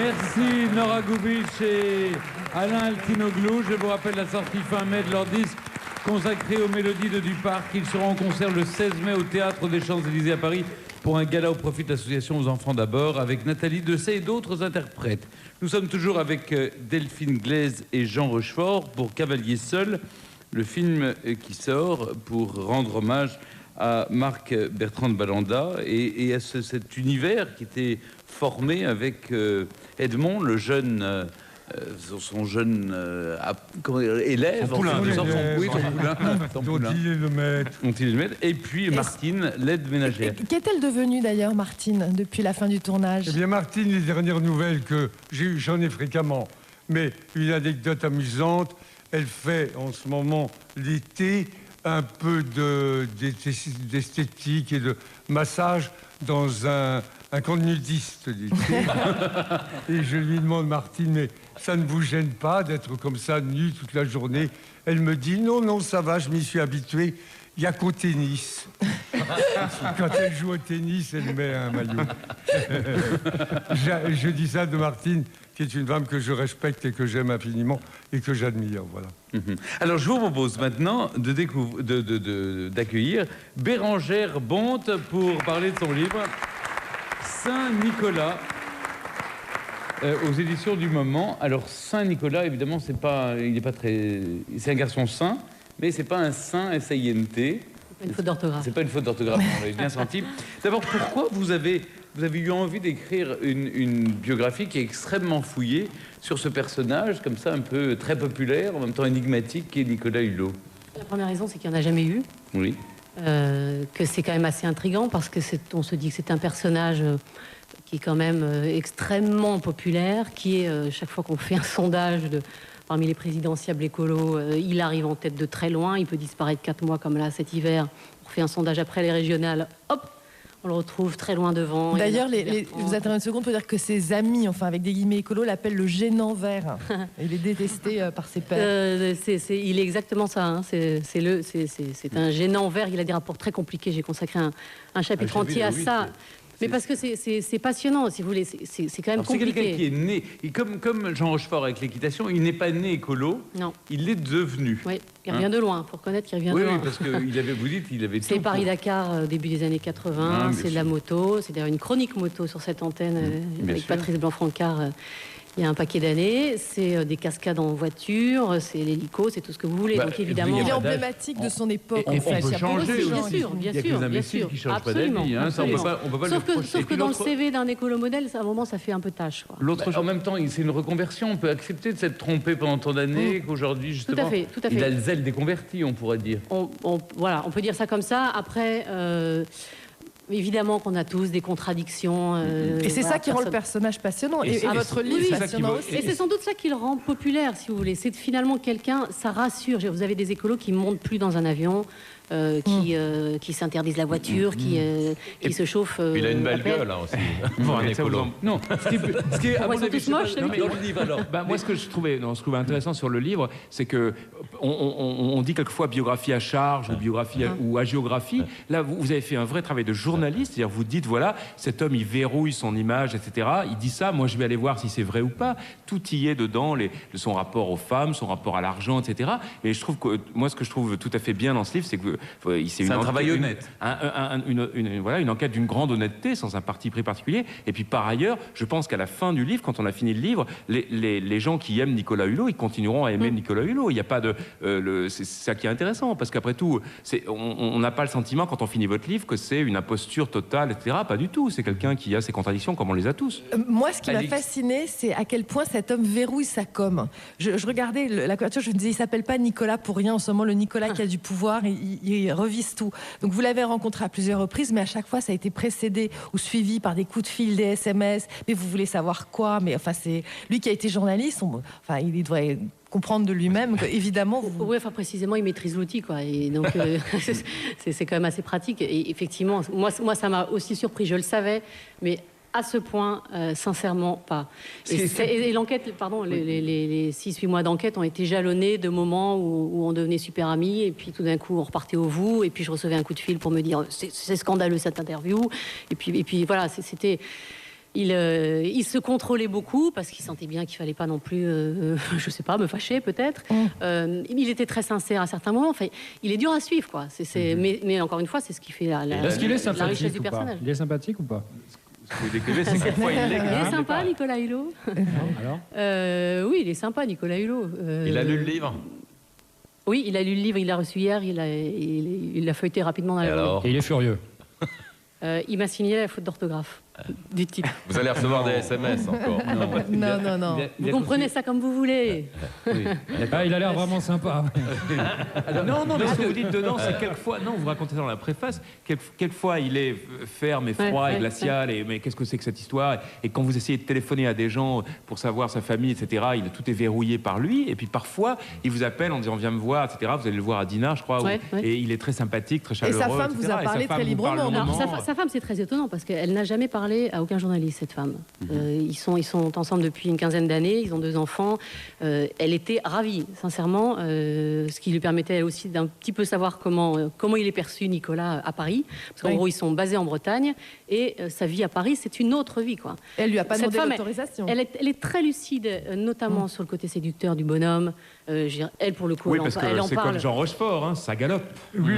Merci Nora Goubich et Alain Altinoglou. Je vous rappelle la sortie fin mai de leur disque consacré aux mélodies de Duparc. Ils seront en concert le 16 mai au Théâtre des Champs-Élysées à Paris pour un gala au profit de l'association aux enfants d'abord avec Nathalie Dessay et d'autres interprètes. Nous sommes toujours avec Delphine Glaise et Jean Rochefort pour Cavalier seul, le film qui sort pour rendre hommage à Marc Bertrand de Balanda et à cet univers qui était formé avec Edmond, le jeune, son jeune élève, son poulain, son dont il est le maître. Et puis Martine, l'aide ménagère. Qu'est-elle devenue d'ailleurs, Martine, depuis la fin du tournage? Eh bien, Martine, les dernières nouvelles que j'ai eues, j'en ai fréquemment, mais une anecdote amusante, elle fait en ce moment, l'été, un peu d'esthétique et de massage dans un camp de nudistes, dit-il. Et je lui demande, Martine, mais ça ne vous gêne pas d'être comme ça, nue toute la journée? Elle me dit, non, non, ça va, je m'y suis habituée. Il n'y a qu'au tennis. Quand elle joue au tennis, elle met un maillot. Je dis ça de Martine, qui est une femme que je respecte et que j'aime infiniment et que j'admire. Voilà. Alors, je vous propose maintenant d'accueillir Bérangère Bonte pour parler de son livre Saint-Nicolas aux éditions du Moment. Alors, Saint-Nicolas, évidemment, c'est un garçon saint, mais c'est pas un saint S-A-I-N-T. Une faute d'orthographe. C'est pas une faute d'orthographe, on l'avait bien senti. D'abord, pourquoi vous avez eu envie d'écrire une biographie qui est extrêmement fouillée sur ce personnage, comme ça, un peu très populaire, en même temps énigmatique, qui est Nicolas Hulot? La première raison, c'est qu'il n'y en a jamais eu. Oui. Que c'est quand même assez intriguant, parce que on se dit que c'est un personnage qui est quand même extrêmement populaire, qui est, chaque fois qu'on fait un sondage parmi les présidentiables écolos, il arrive en tête de très loin, il peut disparaître 4 mois comme là cet hiver. On fait un sondage après les régionales, hop, on le retrouve très loin devant. D'ailleurs, vous attendez une seconde pour dire que ses amis, enfin avec des guillemets écolos, l'appellent le gênant vert. Il est détesté par ses pairs. Il est exactement ça. Hein. C'est un gênant vert. Il a des rapports très compliqués. J'ai consacré un chapitre entier à ça. Mais parce que c'est passionnant, si vous voulez, c'est quand même compliqué. C'est quelqu'un qui est né, et comme Jean Rochefort avec l'équitation, il n'est pas né écolo, non. Il l'est devenu. Oui, il revient de loin, pour connaître qu'il revient de loin. Oui, parce que vous dites qu'il avait tout. C'est Paris-Dakar, début des années 80, c'est de la moto, c'est d'ailleurs une chronique moto sur cette antenne, avec Patrice Blanc-Francard. Il y a un paquet d'années, c'est des cascades en voiture, c'est l'hélico, c'est tout ce que vous voulez. Donc évidemment, il est emblématique de son époque. On peut changer, bien sûr. Il y a des imbéciles qui changent pas d'avis. Sauf que dans le CV d'un écolo-modèle, à un moment, ça fait un peu tâche. En même temps, c'est une reconversion. On peut accepter de s'être trompé pendant tant d'années qu'aujourd'hui, justement, tout à fait. Il a le zèle des convertis, on pourrait dire. Voilà, on peut dire ça comme ça. Après... évidemment qu'on a tous des contradictions. Et c'est ça qui rend le personnage passionnant. Et votre livre est passionnant aussi. Et c'est sans doute ça qui le rend populaire, si vous voulez. C'est finalement quelqu'un, ça rassure. Vous avez des écolos qui ne montent plus dans un avion, qui s'interdisent la voiture, qui se chauffent. Il a une belle gueule hein, aussi, pour un écolo. Non, ce qui est, à mon avis, tous moches, moi, ce que je trouvais intéressant sur le livre, c'est que on dit quelquefois biographie à charge ou biographie ou hagiographie. Là, vous avez fait un vrai travail de journaliste, c'est-à-dire vous dites voilà, cet homme il verrouille son image, etc. Il dit ça, moi je vais aller voir si c'est vrai ou pas. Tout y est dedans, son rapport aux femmes, son rapport à l'argent, etc. Et je trouve que moi, ce que je trouve tout à fait bien dans ce livre, c'est que c'est un travail honnête. Une enquête d'une grande honnêteté, sans un parti pris particulier. Et puis par ailleurs, je pense qu'à la fin du livre, quand on a fini le livre, les gens qui aiment Nicolas Hulot, ils continueront à aimer Nicolas Hulot. Il n'y a pas de... c'est ça qui est intéressant, parce qu'après tout, on n'a pas le sentiment, quand on finit votre livre, que c'est une imposture totale, etc. Pas du tout. C'est quelqu'un qui a ses contradictions, comme on les a tous. Moi, ce qui m'a fasciné, c'est à quel point cet homme verrouille sa com. Je regardais la couverture, je me disais, il s'appelle pas Nicolas pour rien. En ce moment, le Nicolas qui a du pouvoir, il revise tout. Donc vous l'avez rencontré à plusieurs reprises, mais à chaque fois, ça a été précédé ou suivi par des coups de fil, des SMS. Mais vous voulez savoir quoi? Mais enfin, c'est lui qui a été journaliste. Il devrait comprendre de lui-même évidemment. Oui, enfin précisément, il maîtrise l'outil, quoi. Et donc c'est quand même assez pratique. Et effectivement, moi, ça m'a aussi surpris. Je le savais, mais à ce point, sincèrement, pas. Et l'enquête, pardon, les 6-8 mois d'enquête ont été jalonnés de moments où on devenait super amis, et puis tout d'un coup, on repartait au vous, et puis je recevais un coup de fil pour me dire c'est scandaleux cette interview. Et puis voilà, c'était... Il se contrôlait beaucoup parce qu'il sentait bien qu'il fallait pas non plus, je sais pas, me fâcher peut-être. Il était très sincère à certains moments. Enfin, il est dur à suivre, quoi. Mais encore une fois, c'est ce qui fait la richesse du personnage. Il est sympathique ou pas? Ce que vous décrivez, c'est quelquefois il l'est. Il est sympa, Nicolas Hulot. Alors oui, il est sympa, Nicolas Hulot. Il a lu le livre? Oui, il a lu le livre, il l'a reçu hier, il l'a feuilleté rapidement dans la journée. Et il est furieux. Il m'a signé la faute d'orthographe du type. Vous allez recevoir des SMS encore. Non. Vous comprenez ça comme vous voulez. Ah, il a l'air vraiment sympa. Non, mais ce que vous dites dedans, c'est quelquefois... Non, vous racontez dans la préface, quelquefois il est ferme et froid et glacial, mais qu'est-ce que c'est que cette histoire? Et quand vous essayez de téléphoner à des gens pour savoir sa famille, etc., tout est verrouillé par lui. Et puis parfois, il vous appelle en disant viens me voir, etc. Vous allez le voir à Dinard, je crois. Et il est très sympathique, très chaleureux. Et sa femme vous a parlé très librement. Sa femme, c'est très étonnant parce qu'elle n'a jamais parlé à aucun journaliste, cette femme. Ils sont ensemble depuis une quinzaine d'années, ils ont 2 enfants. Elle était ravie, sincèrement, ce qui lui permettait elle aussi d'un petit peu savoir comment il est perçu, Nicolas, à Paris. Parce qu'en gros, ils sont basés en Bretagne et sa vie à Paris, c'est une autre vie, quoi. Elle lui a pas demandé l'autorisation. Elle est très lucide, notamment sur le côté séducteur du bonhomme. Elle, pour le coup, oui, parce que c'est comme Jean Rochefort, hein, ça galope. Oui.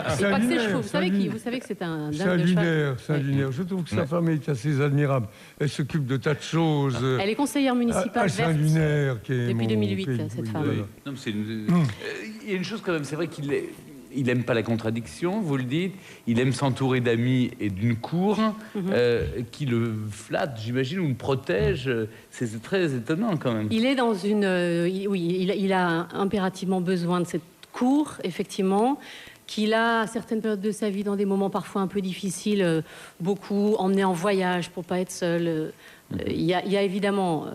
C'est pas que c'est chaud. Vous savez que c'est un dingue de cheval. C'est un lunaire. Je trouve que sa femme est assez admirable. Elle s'occupe de tas de choses. Elle est conseillère municipale c'est un lunaire depuis 2008, cette femme. Oui. Non, mais il y a une chose quand même, c'est vrai qu'il n'aime pas la contradiction, vous le dites. Il aime s'entourer d'amis et d'une cour qui le flatte, j'imagine, ou le protège. C'est très étonnant quand même. Il est dans une... il a impérativement besoin de cette cour, effectivement, qu'il a à certaines périodes de sa vie, dans des moments parfois un peu difficiles, beaucoup emmené en voyage pour pas être seul. Il y a évidemment,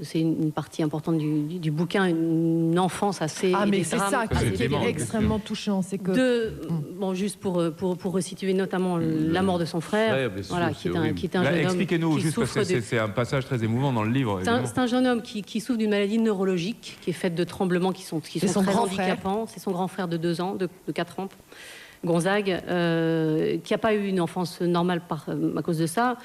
c'est une partie importante du bouquin, une enfance assez... Ah, mais c'est ça qui est extrêmement touchant. C'est que... Bon, juste pour resituer notamment la mort de son frère, voilà, qui est un jeune homme... Expliquez-nous, juste parce que c'est un passage très émouvant dans le livre. C'est un jeune homme qui souffre d'une maladie neurologique, qui est faite de tremblements qui sont très handicapants. C'est son grand frère de 2 ans, de 4 ans, Gonzague, qui n'a pas eu une enfance normale à cause de ça.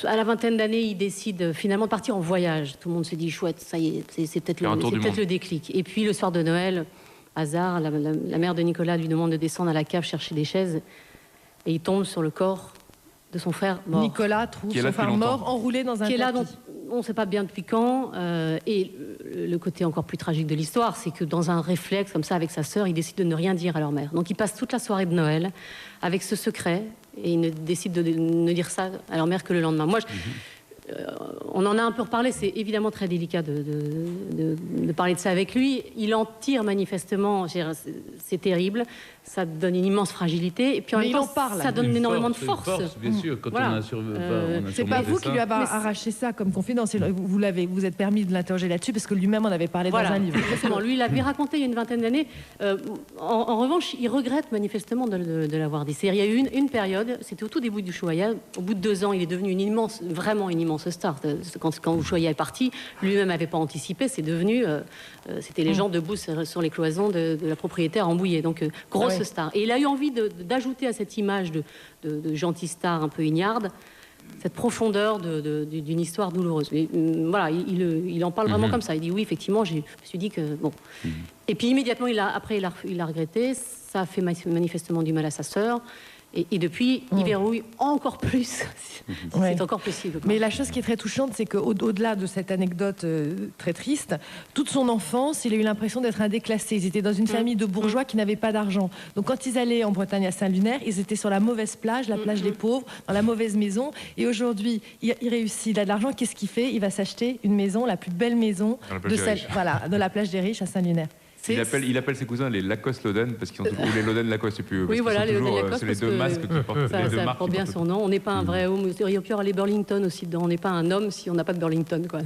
À la vingtaine d'années, il décide finalement de partir en voyage. Tout le monde se dit chouette, ça y est, c'est peut-être le déclic. Et puis le soir de Noël, hasard, la mère de Nicolas lui demande de descendre à la cave chercher des chaises et il tombe sur le corps de son frère mort. Nicolas trouve son frère mort enroulé dans un tapis. On ne sait pas bien depuis quand. Et le côté encore plus tragique de l'histoire, c'est que dans un réflexe comme ça avec sa sœur, ils décident de ne rien dire à leur mère. Donc ils passent toute la soirée de Noël avec ce secret et ils ne décident de ne dire ça à leur mère que le lendemain. Moi, on en a un peu reparlé, c'est évidemment très délicat de parler de ça avec lui. Il en tire manifestement, c'est terrible, ça donne une immense fragilité, et puis en même temps, ça donne énormément de force. Bien sûr, quand on a c'est pas vous qui lui avez arraché ça comme confidence, vous êtes permis de l'interroger là-dessus, parce que lui-même en avait parlé dans un livre. Exactement, lui, il l'avait raconté il y a une vingtaine d'années. En revanche, il regrette manifestement de l'avoir dit. Il y a eu une période, c'était au tout début du Ushuaïa, au bout de 2 ans, il est devenu vraiment une immense star. Quand Ushuaïa est parti, lui-même n'avait pas anticipé, c'est devenu... c'était les gens debout sur les cloisons de la propriétaire embouillée. Donc, grosse star. Et il a eu envie d'ajouter à cette image de gentil star un peu ignarde, cette profondeur d'une histoire douloureuse. Et, voilà, il en parle vraiment comme ça. Il dit oui, effectivement, je me suis dit que... Bon. Et puis immédiatement, il a regretté. Ça a fait manifestement du mal à sa sœur. Et depuis, il verrouille encore plus. C'est encore possible. Mais la chose qui est très touchante, c'est qu'au-delà de cette anecdote très triste, toute son enfance, il a eu l'impression d'être un déclassé. Ils étaient dans une famille de bourgeois qui n'avaient pas d'argent. Donc quand ils allaient en Bretagne à Saint-Lunaire, ils étaient sur la mauvaise plage, la plage des pauvres, dans la mauvaise maison. Et aujourd'hui, il réussit, il a de l'argent. Qu'est-ce qu'il fait? Il va s'acheter une maison, la plus belle maison de la plage des riches à Saint-Lunaire. Il appelle ses cousins les Lacoste-Loden, parce qu'ils sont ou les Loden-Lacoste, je sais plus. Oui, voilà, les Loden-Lacoste. C'est les 2 masques qui portent. Ça porte bien son nom. On n'est pas un vrai homme. Il y a pu avoir les Burlington aussi dedans. On n'est pas un homme si on n'a pas de Burlington, quoi.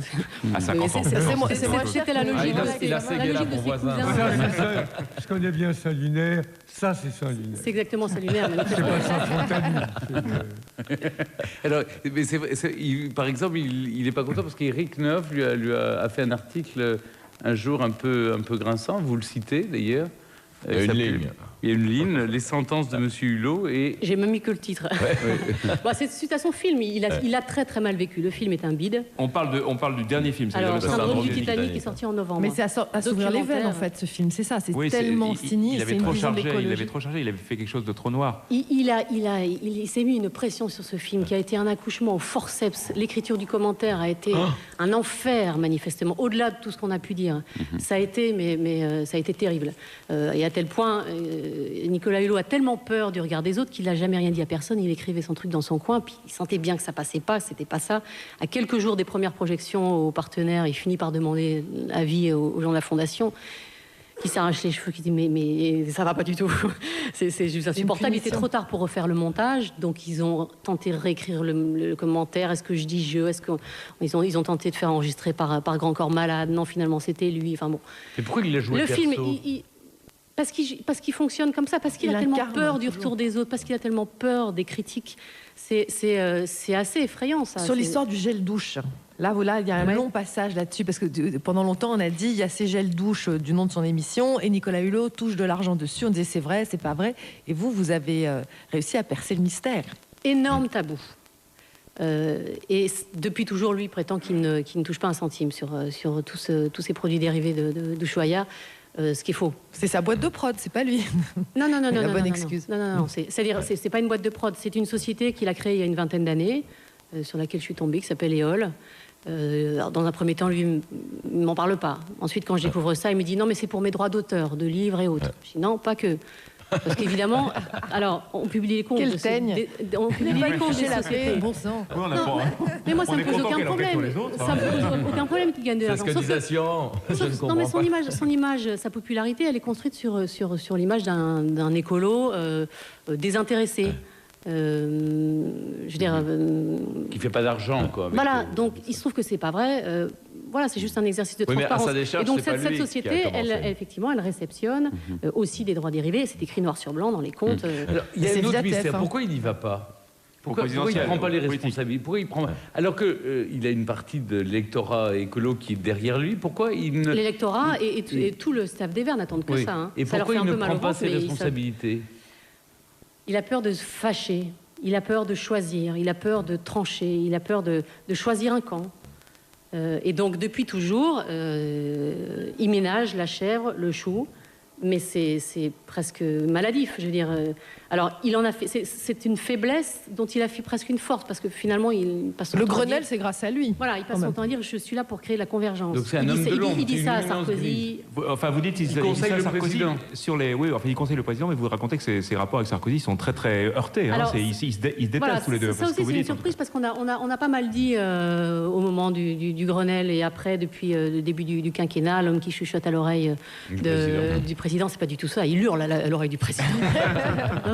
À 50 ans. C'était la logique. Il a ségué là, mon voisin. Je connais bien Saint-Lunaire. Ça, c'est Saint-Lunaire. C'est exactement Saint-Lunaire. C'est pas Saint-Fontaine. Alors, par exemple, il n'est pas content parce qu'Éric Neuf lui a fait un article un jour un peu grinçant, vous le citez d'ailleurs. Une ligne. Il y a une ligne, les sentences de Monsieur Hulot et... J'ai même mis que le titre. Bon, c'est suite à son film, il a très très mal vécu. Le film est un bide. On parle du dernier film. Alors, Syndrome du Titanic est sorti en novembre. Mais c'est à s'ouvrir les veines, en fait, ce film. C'est ça, c'est Oui, tellement il cynique. avait trop chargé, il avait trop chargé, il avait fait quelque chose de trop noir. Il s'est mis une pression sur ce film qui a été un accouchement au forceps. L'écriture du commentaire a été un enfer, manifestement, au-delà de tout ce qu'on a pu dire. Ça a été, mais ça a été terrible. Et à tel point, Nicolas Hulot a tellement peur du regard des autres qu'il n'a jamais rien dit à personne. Il écrivait son truc dans son coin, puis il sentait bien que ça passait pas, c'était pas ça. À quelques jours des premières projections aux partenaires, il finit par demander avis aux gens de la Fondation, qui s'arrache les cheveux, qui dit mais ça va pas du tout. C'est juste insupportable. Il était trop tard pour refaire le montage, donc ils ont tenté de réécrire le commentaire. Est-ce que je dis je? Ils ont tenté de faire enregistrer par Grand Corps Malade. Non, finalement c'était lui. Enfin bon. Et pourquoi il l'a joué le perso? film, parce qu'il fonctionne comme ça, parce qu'il a tellement peur du retour des autres, parce qu'il a tellement peur des critiques. C'est assez effrayant, ça. Sur l'histoire du gel douche. Là, voilà, il y a un long passage là-dessus, parce que pendant longtemps, on a dit, il y a ces gels douche du nom de son émission, et Nicolas Hulot touche de l'argent dessus. On disait, c'est vrai, c'est pas vrai. Et vous avez réussi à percer le mystère. Énorme tabou. Et depuis toujours, lui prétend qu'il ne touche pas un centime sur tous ces produits dérivés d'Ushuaïa. Ce qu'il faut. C'est sa boîte de prod, c'est pas lui. Non. La bonne excuse. Non. C'est pas une boîte de prod, c'est une société qu'il a créée il y a une vingtaine d'années, sur laquelle je suis tombée, qui s'appelle Éole. Dans un premier temps, lui, il m'en parle pas. Ensuite, quand je découvre ça, il me dit non, mais c'est pour mes droits d'auteur, de livres et autres. Je dis non, pas que. Parce qu'évidemment, alors, on publie les comptes. On publie les comptes des sociétés. Bon sang. Mais moi, ça me pose aucun problème. Ça me pose aucun problème qu'il gagne de l'argent. Non, mais son image, sa popularité, elle est construite sur l'image d'un écolo désintéressé. Je veux dire, qui fait pas d'argent, quoi. Voilà, donc il se trouve que c'est pas vrai. Voilà, c'est juste un exercice de transparence. Décharge, et donc cette société, effectivement, elle réceptionne aussi des droits dérivés. C'est écrit noir sur blanc dans les comptes. Alors, il y a un autre mystère. Pourquoi il n'y va pas? Pourquoi il ne prend pas les responsabilités? Pourquoi il prend... Alors qu'il a une partie de l'électorat écolo qui est derrière lui, pourquoi il ne... L'électorat et tout le staff des Verts n'attendent que ça. Hein. Et pourquoi il ne prend pas ses responsabilités? Il a peur de se fâcher, il a peur de choisir, il a peur de trancher, il a peur de choisir un camp. Et donc, depuis toujours, il ménage la chèvre, le chou, mais c'est presque maladif, je veux dire. Alors, il en a fait. C'est une faiblesse dont il a fait presque une force, parce que finalement, il passe son temps. Le Grenelle, c'est grâce à lui. Voilà, il passe son temps à dire je suis là pour créer la convergence. Donc c'est un homme de l'ombre. Il dit ça à Sarkozy. Enfin, vous dites il conseille le Sarkozy président. Oui, enfin, il conseille le président, mais vous racontez que ses rapports avec Sarkozy sont très très heurtés. Alors, ils se détestent voilà, tous les deux. Ça aussi, c'est une surprise parce qu'on a pas mal dit au moment du Grenelle et après, depuis le début du quinquennat, l'homme qui chuchote à l'oreille du président, c'est pas du tout ça. Il hurle à l'oreille du président.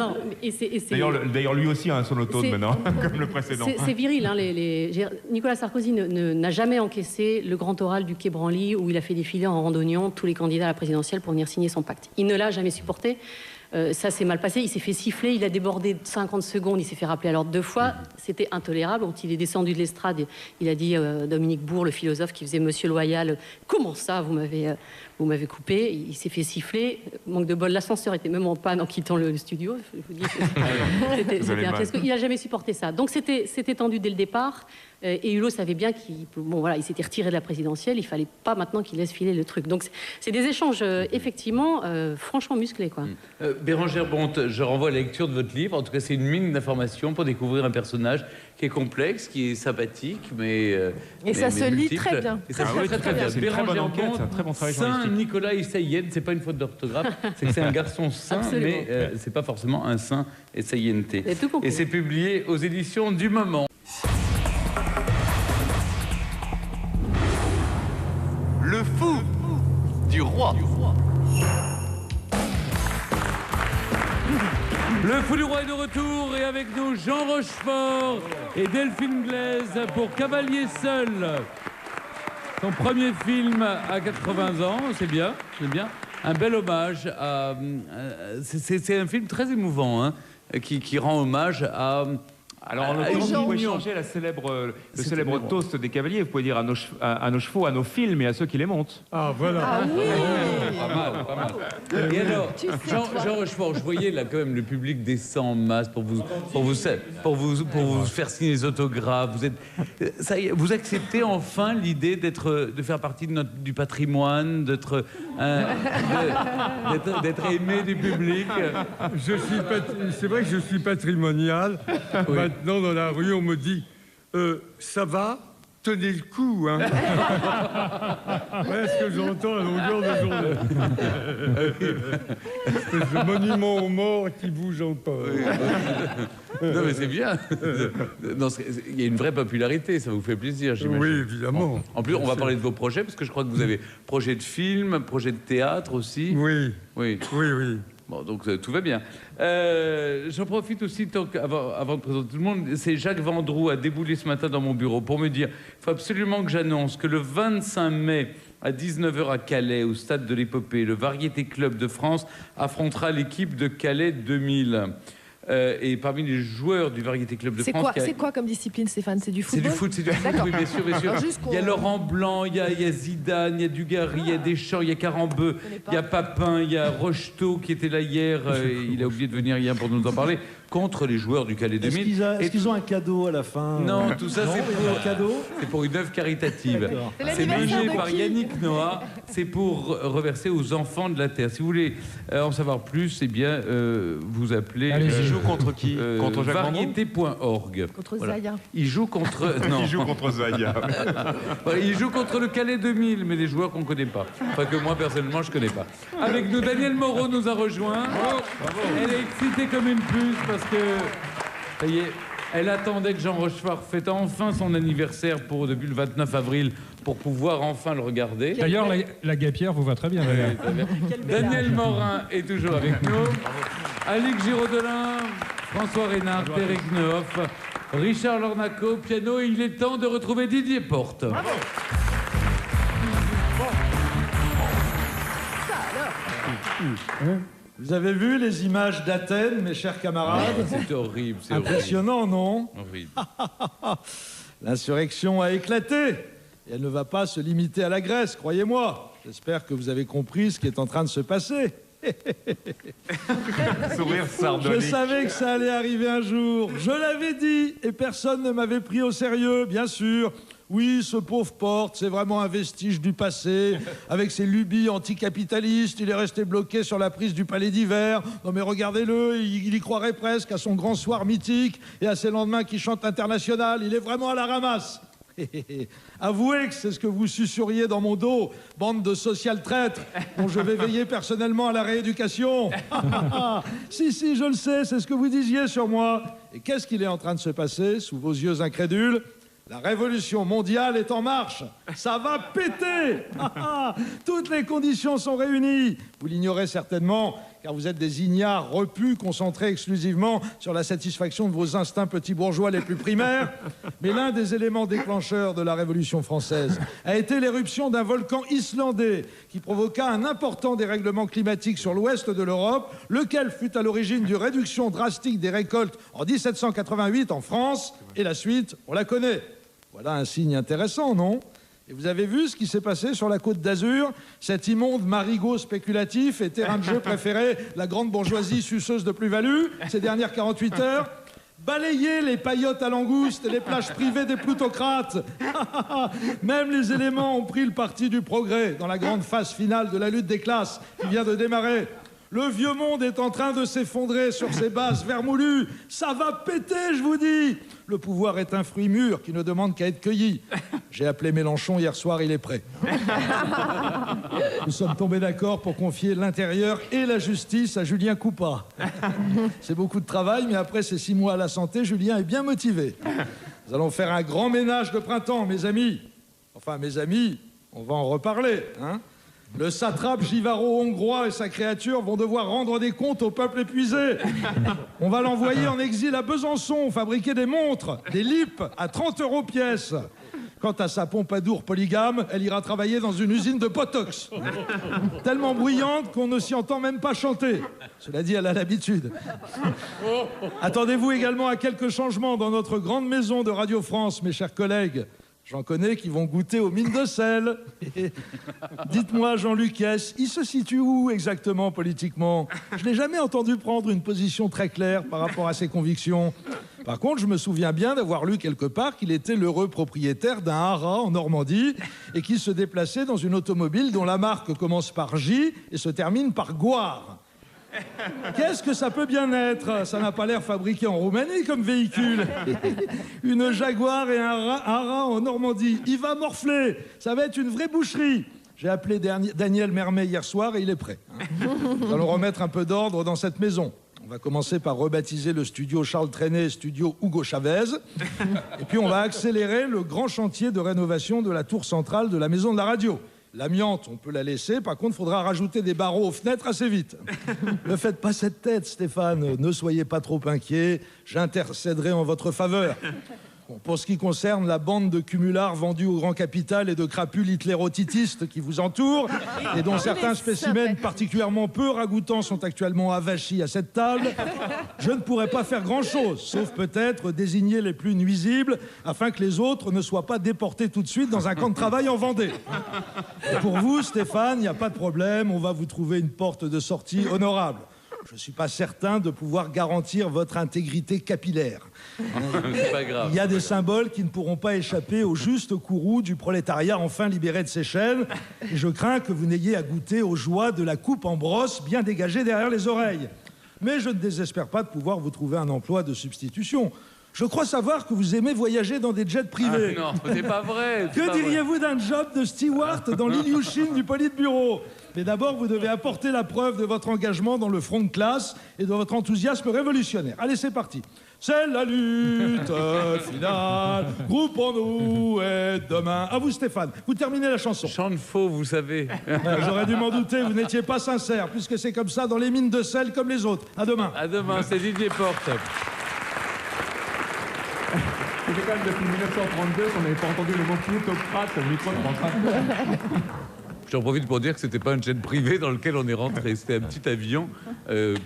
Non, D'ailleurs, lui aussi a un sonotone maintenant, comme le précédent. C'est viril. Hein, Nicolas Sarkozy n'a jamais encaissé le grand oral du Quai Branly où il a fait défiler en randonnion tous les candidats à la présidentielle pour venir signer son pacte. Il ne l'a jamais supporté. Ça s'est mal passé. Il s'est fait siffler. Il a débordé de 50 secondes. Il s'est fait rappeler à l'ordre 2 fois. C'était intolérable. Quand il est descendu de l'estrade, il a dit Dominique Bourg, le philosophe qui faisait Monsieur Loyal, comment ça, vous m'avez coupé. Il s'est fait siffler. Manque de bol, l'ascenseur était même en panne en quittant le studio. Je vous dis, c'était un fiasco. Il n'a jamais supporté ça. Donc c'était tendu dès le départ. Et Hulot savait bien qu'il s'était retiré de la présidentielle. Il fallait pas maintenant qu'il laisse filer le truc. Donc c'est des échanges effectivement franchement musclés, quoi. Bérangère Bonte, je renvoie à la lecture de votre livre. En tout cas, c'est une mine d'informations pour découvrir un personnage qui est complexe, qui est sympathique, mais ça se lit multiple. très bien. Et ça se lit très bien. C'est une très bonne enquête, c'est un très bon travail Saint journalistique. Nicolas Essayed, c'est pas une faute d'orthographe, c'est que c'est un garçon sain, mais c'est pas forcément un saint Essayente. Et c'est publié aux éditions du Moment. Le fou du roi. Le fou du roi est de retour et avec nous Jean Rochefort et Delphine Glaise pour Cavalier seul. Son premier film à 80 ans, c'est bien, c'est bien. Un bel hommage à... C'est un film très émouvant, hein, qui rend hommage à Alors, en l'occurrence, vous pouvez changer le célèbre toast des cavaliers. Vous pouvez dire à nos chevaux, à nos films et à ceux qui les montent. Ah, voilà. Ah oui. Pas mal, pas mal. Et alors, Jean Rochefort, je voyais là quand même le public descend en masse pour vous faire signer les autographes. Vous acceptez enfin l'idée de faire partie de du patrimoine, d'être aimé du public. C'est vrai que je suis patrimonial. Oui. Maintenant, dans la rue, on me dit ça va, tenez le coup. Hein. Voilà ce que j'entends à longueur de journée. Espèce de monument aux morts qui bouge encore. Non, mais c'est bien. Il y a une vraie popularité, ça vous fait plaisir, j'imagine. Oui, évidemment. En plus, on va parler de vos projets, parce que je crois que vous avez projet de film, projet de théâtre aussi. Oui. Oui. Oui, oui. Bon, donc tout va bien. J'en profite aussi, avant de présenter tout le monde, c'est Jacques Vendroux a déboulé ce matin dans mon bureau pour me dire il faut absolument que j'annonce que le 25 mai à 19h à Calais, au stade de l'Épopée, le Variété Club de France affrontera l'équipe de Calais 2000. Et parmi les joueurs du Variété Club de France... C'est quoi comme discipline, Stéphane? C'est du football? C'est du foot, oui, bien sûr, bien sûr. Il y a Laurent Blanc, il y a Zidane, il y a Dugarry, il y a Deschamps, il y a Carambeu, il y a Papin, il y a Rocheteau qui était là hier, il a oublié de venir hier pour nous en parler, contre les joueurs du Calais 2000. Est-ce qu'ils ont un cadeau à la fin? Non, tout ça c'est pour une œuvre caritative. C'est mené par Yannick Noah, c'est pour reverser aux enfants de la Terre. Si vous voulez en savoir plus, eh bien, vous appelez... Il joue contre qui? Contre Jacques Variété.org. Contre Zaya. Il joue contre... Non. Il joue contre Zaya. Il joue contre le Calais 2000, mais des joueurs qu'on ne connaît pas. Enfin, que moi, personnellement, je ne connais pas. Avec nous, Danielle Moreau nous a rejoint. Elle est excitée comme une puce parce que... Ça y est, elle attendait que Jean Rochefort fête enfin son anniversaire depuis le 29 avril pour pouvoir enfin le regarder. D'ailleurs, la guêpière vous va très bien. Daniel Morin est toujours avec nous. Alix Giraudolin, François Reynard, Eric Nehoff, Richard Lornaco, piano. Il est temps de retrouver Didier Porte. Bravo. Vous avez vu les images d'Athènes, mes chers camarades? C'est horrible, c'est impressionnant, non? Horrible. L'insurrection a éclaté. Et elle ne va pas se limiter à la Grèce, croyez-moi. J'espère que vous avez compris ce qui est en train de se passer. Sourire sardonique. Je savais que ça allait arriver un jour. Je l'avais dit et personne ne m'avait pris au sérieux, bien sûr. Oui, ce pauvre Porte, c'est vraiment un vestige du passé. Avec ses lubies anticapitalistes, il est resté bloqué sur la prise du Palais d'Hiver. Non mais regardez-le, il y croirait presque à son grand soir mythique et à ses lendemains qui chantent international. Il est vraiment à la ramasse. Avouez que c'est ce que vous susurriez dans mon dos, bande de social traîtres dont je vais veiller personnellement à la rééducation. Si, je le sais, c'est ce que vous disiez sur moi. Et qu'est-ce qu'il est en train de se passer sous vos yeux incrédules? La révolution mondiale est en marche. Ça va péter. Toutes les conditions sont réunies. Vous l'ignorez certainement, car vous êtes des ignares repus concentrés exclusivement sur la satisfaction de vos instincts petits bourgeois les plus primaires. Mais l'un des éléments déclencheurs de la Révolution française a été l'éruption d'un volcan islandais qui provoqua un important dérèglement climatique sur l'ouest de l'Europe, lequel fut à l'origine d'une réduction drastique des récoltes en 1788 en France. Et la suite, on la connaît. Voilà un signe intéressant, non? Et vous avez vu ce qui s'est passé sur la Côte d'Azur? Cet immonde marigot spéculatif et terrain de jeu préféré, la grande bourgeoisie suceuse de plus-value, ces dernières 48 heures? Balayer les paillotes à langoustes et les plages privées des plutocrates. Même les éléments ont pris le parti du progrès dans la grande phase finale de la lutte des classes qui vient de démarrer. Le vieux monde est en train de s'effondrer sur ses bases vermoulues. Ça va péter, je vous dis. Le pouvoir est un fruit mûr qui ne demande qu'à être cueilli. J'ai appelé Mélenchon hier soir, il est prêt. Nous sommes tombés d'accord pour confier l'intérieur et la justice à Julien Coupat. C'est beaucoup de travail, mais après ces 6 mois à la santé, Julien est bien motivé. Nous allons faire un grand ménage de printemps, mes amis. Enfin, mes amis, on va en reparler, hein. Le satrape Givaro-hongrois et sa créature vont devoir rendre des comptes au peuple épuisé. On va l'envoyer en exil à Besançon, fabriquer des montres, des lips à 30 € pièce. Quant à sa Pompadour polygame, elle ira travailler dans une usine de Botox. Tellement bruyante qu'on ne s'y entend même pas chanter. Cela dit, elle a l'habitude. Attendez-vous également à quelques changements dans notre grande maison de Radio France, mes chers collègues. J'en connais qui vont goûter aux mines de sel. Dites-moi, Jean-Luc Hess, il se situe où exactement politiquement? Je n'ai jamais entendu prendre une position très claire par rapport à ses convictions. Par contre, je me souviens bien d'avoir lu quelque part qu'il était l'heureux propriétaire d'un haras en Normandie et qu'il se déplaçait dans une automobile dont la marque commence par J et se termine par Goire. Qu'est-ce que ça peut bien être? Ça n'a pas l'air fabriqué en Roumanie comme véhicule. Une Jaguar et un haras en Normandie. Il va morfler. Ça va être une vraie boucherie. J'ai appelé Daniel Mermet hier soir et il est prêt. Nous allons remettre un peu d'ordre dans cette maison. On va commencer par rebaptiser le studio Charles Trenet studio Hugo Chavez. Et puis on va accélérer le grand chantier de rénovation de la tour centrale de la maison de la radio. L'amiante, on peut la laisser. Par contre, il faudra rajouter des barreaux aux fenêtres assez vite. Ne faites pas cette tête, Stéphane. Ne soyez pas trop inquiet. J'intercéderai en votre faveur. Bon, pour ce qui concerne la bande de cumulards vendus au grand capital et de crapules hitlérotitistes qui vous entourent, et dont certains spécimens particulièrement peu ragoûtants sont actuellement avachis à cette table, je ne pourrais pas faire grand-chose, sauf peut-être désigner les plus nuisibles, afin que les autres ne soient pas déportés tout de suite dans un camp de travail en Vendée. Et pour vous, Stéphane, il n'y a pas de problème, on va vous trouver une porte de sortie honorable. Je ne suis pas certain de pouvoir garantir votre intégrité capillaire. C'est pas grave. Il y a des symboles qui ne pourront pas échapper au juste courroux du prolétariat enfin libéré de ses chaînes. Et je crains que vous n'ayez à goûter aux joies de la coupe en brosse bien dégagée derrière les oreilles. Mais je ne désespère pas de pouvoir vous trouver un emploi de substitution. Je crois savoir que vous aimez voyager dans des jets privés. Ah non, c'est pas vrai. Que diriez-vous d'un job de steward dans l'Ilyushin du Politburo? Mais d'abord, vous devez apporter la preuve de votre engagement dans le front de classe et de votre enthousiasme révolutionnaire. Allez, c'est parti. C'est la lutte finale, groupons-nous et demain. À vous, Stéphane, vous terminez la chanson. Chante faux, vous savez. J'aurais dû m'en douter, vous n'étiez pas sincère, puisque c'est comme ça dans les mines de sel comme les autres. À demain. À demain, c'est Didier Porte. C'est quand même depuis 1932 qu'on n'avait pas entendu le mot plutocrate au micro de J'en profite pour dire que c'était pas un jet privé dans lequel on est rentré. C'était un petit avion,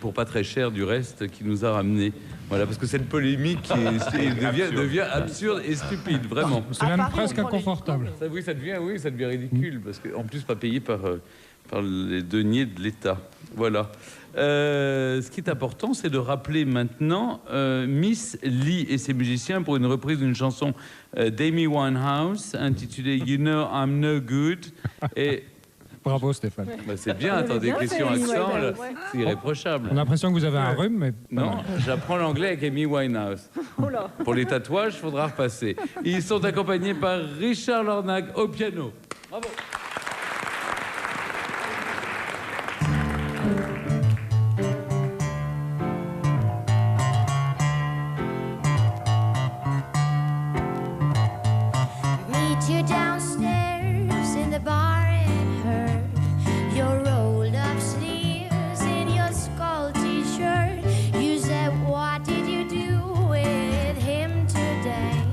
pour pas très cher du reste, qui nous a ramenés. Voilà, parce que cette polémique devient absurde et stupide, vraiment. C'est même presque inconfortable. Oui, ça devient ridicule, parce qu'en plus, pas payé par les deniers de l'État. Voilà. Ce qui est important, c'est de rappeler maintenant Miss Li et ses musiciens pour une reprise d'une chanson d'Amy Winehouse intitulée You Know I'm No Good. Et bravo Stéphane. Bah, c'est bien, attendez, question accent, là, c'est irréprochable. On a l'impression que vous avez un rhume, mais non, j'apprends l'anglais avec Amy Winehouse. Pour les tatouages, il faudra repasser. Ils sont accompagnés par Richard Lornac au piano. Bravo. You downstairs in the bar and heard your rolled up sleeves in your skull t-shirt. You said, what did you do with him today?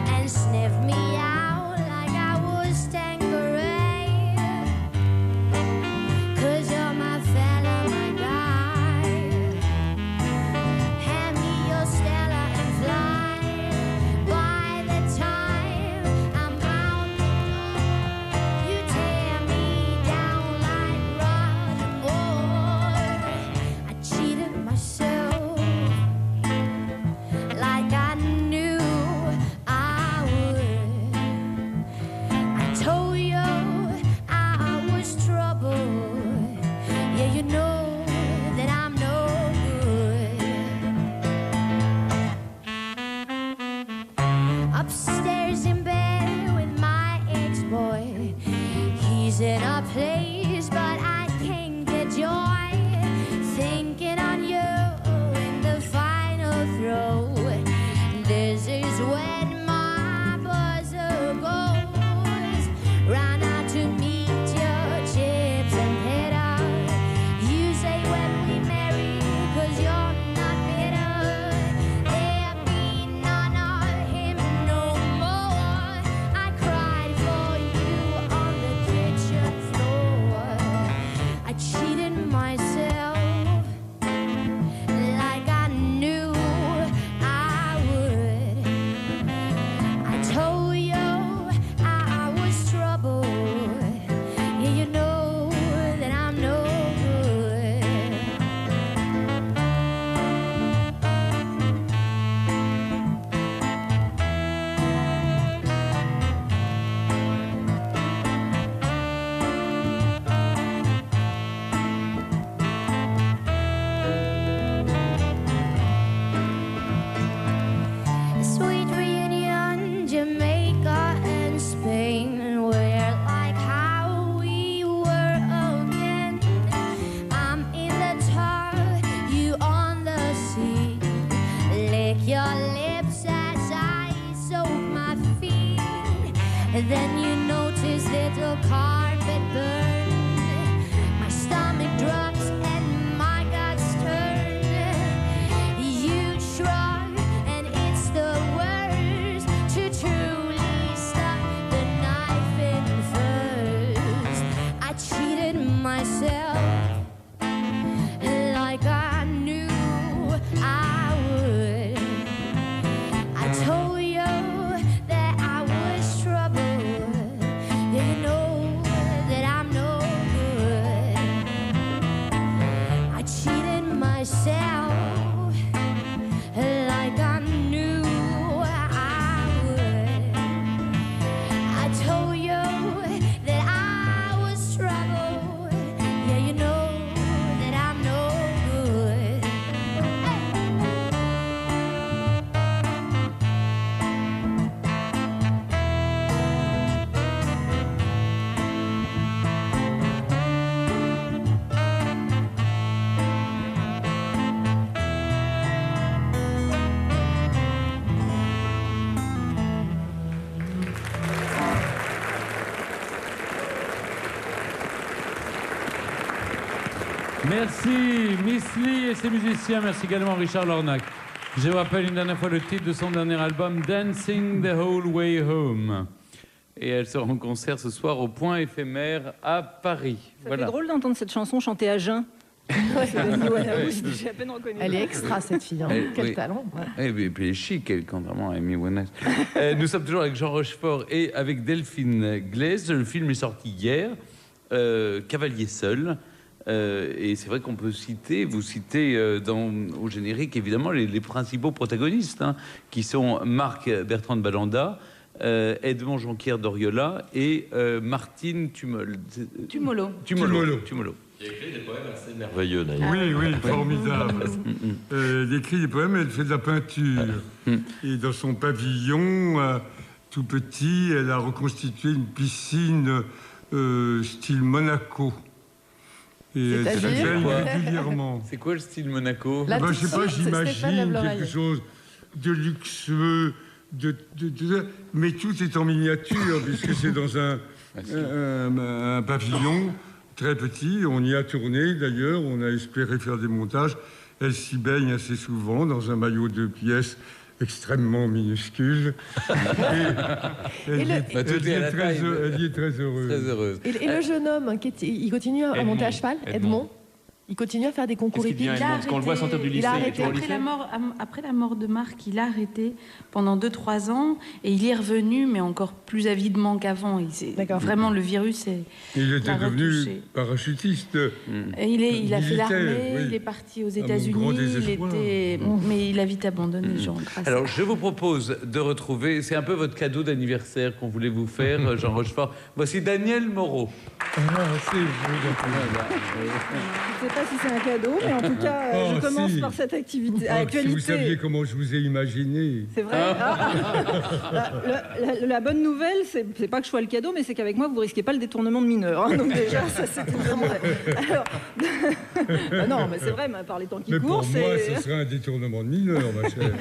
And sniffed me out like I was Tanqueray. myself like I knew I would. I told you that I was trouble. You know that I'm no good. I cheated myself like I knew I would. I told you that I was trouble. Yeah, you know that I'm no good. Merci Miss Lee et ses musiciens. Merci également Richard Lornac. Je vous rappelle une dernière fois le titre de son dernier album, Dancing the Whole Way Home. Et elle sera en concert ce soir au Point Éphémère à Paris. Ça fait drôle d'entendre cette chanson chantée à jeun. J'ai à peine reconnu. Elle est extra, cette fille. Hein. Quel talent. Ouais. Et puis elle est chic, elle, contrairement à Amy Winehouse. Nous sommes toujours avec Jean Rochefort et avec Delphine Glaise. Le film est sorti hier, Cavalier seul. Et c'est vrai qu'on peut citer, vous citez au générique évidemment les principaux protagonistes, hein, qui sont Marc Bertrand de Balanda, Edmond Jonquière d'Oriola et Martine Tumolo. Il a écrit des poèmes assez merveilleux d'ailleurs. Oui, formidable. Elle écrit des poèmes, elle fait de la peinture. Et dans son pavillon, tout petit, elle a reconstitué une piscine style Monaco. Et elle se baigne régulièrement. C'est quoi le style Monaco? Je sais pas, j'imagine quelque chose de luxueux, mais tout est en miniature, puisque c'est dans un pavillon très petit. On y a tourné d'ailleurs, on a espéré faire des montages. Elle s'y baigne assez souvent dans un maillot de pièces extrêmement minuscule. Elle y est très heureuse. Et le jeune homme, il continue à monter à cheval, Edmond. Il continue à faire des concours hippiques. Parce qu'on le voit sortir du lycée. Il a arrêté après la mort de Marc. Il a arrêté pendant 2-3 ans et il y est revenu, mais encore plus avidement qu'avant. Vraiment, le virus est. Il était devenu parachutiste. Et il a fait l'armée. Il est parti aux États-Unis. Mais il a vite abandonné. Jean. Alors, je vous propose de retrouver. C'est un peu votre cadeau d'anniversaire qu'on voulait vous faire, Jean Rochefort. Voici Daniel Moreau. Je ne sais pas si c'est un cadeau, mais en tout cas, je commence par cette actualité. Si vous saviez comment je vous ai imaginé. C'est vrai. La bonne nouvelle, c'est pas que je sois le cadeau, mais c'est qu'avec moi, vous risquez pas le détournement de mineurs. Hein, donc déjà, ça c'était vraiment. Alors, non, mais c'est vrai, mais par les temps qui courent, pour moi, ce serait un détournement de mineurs, ma chère.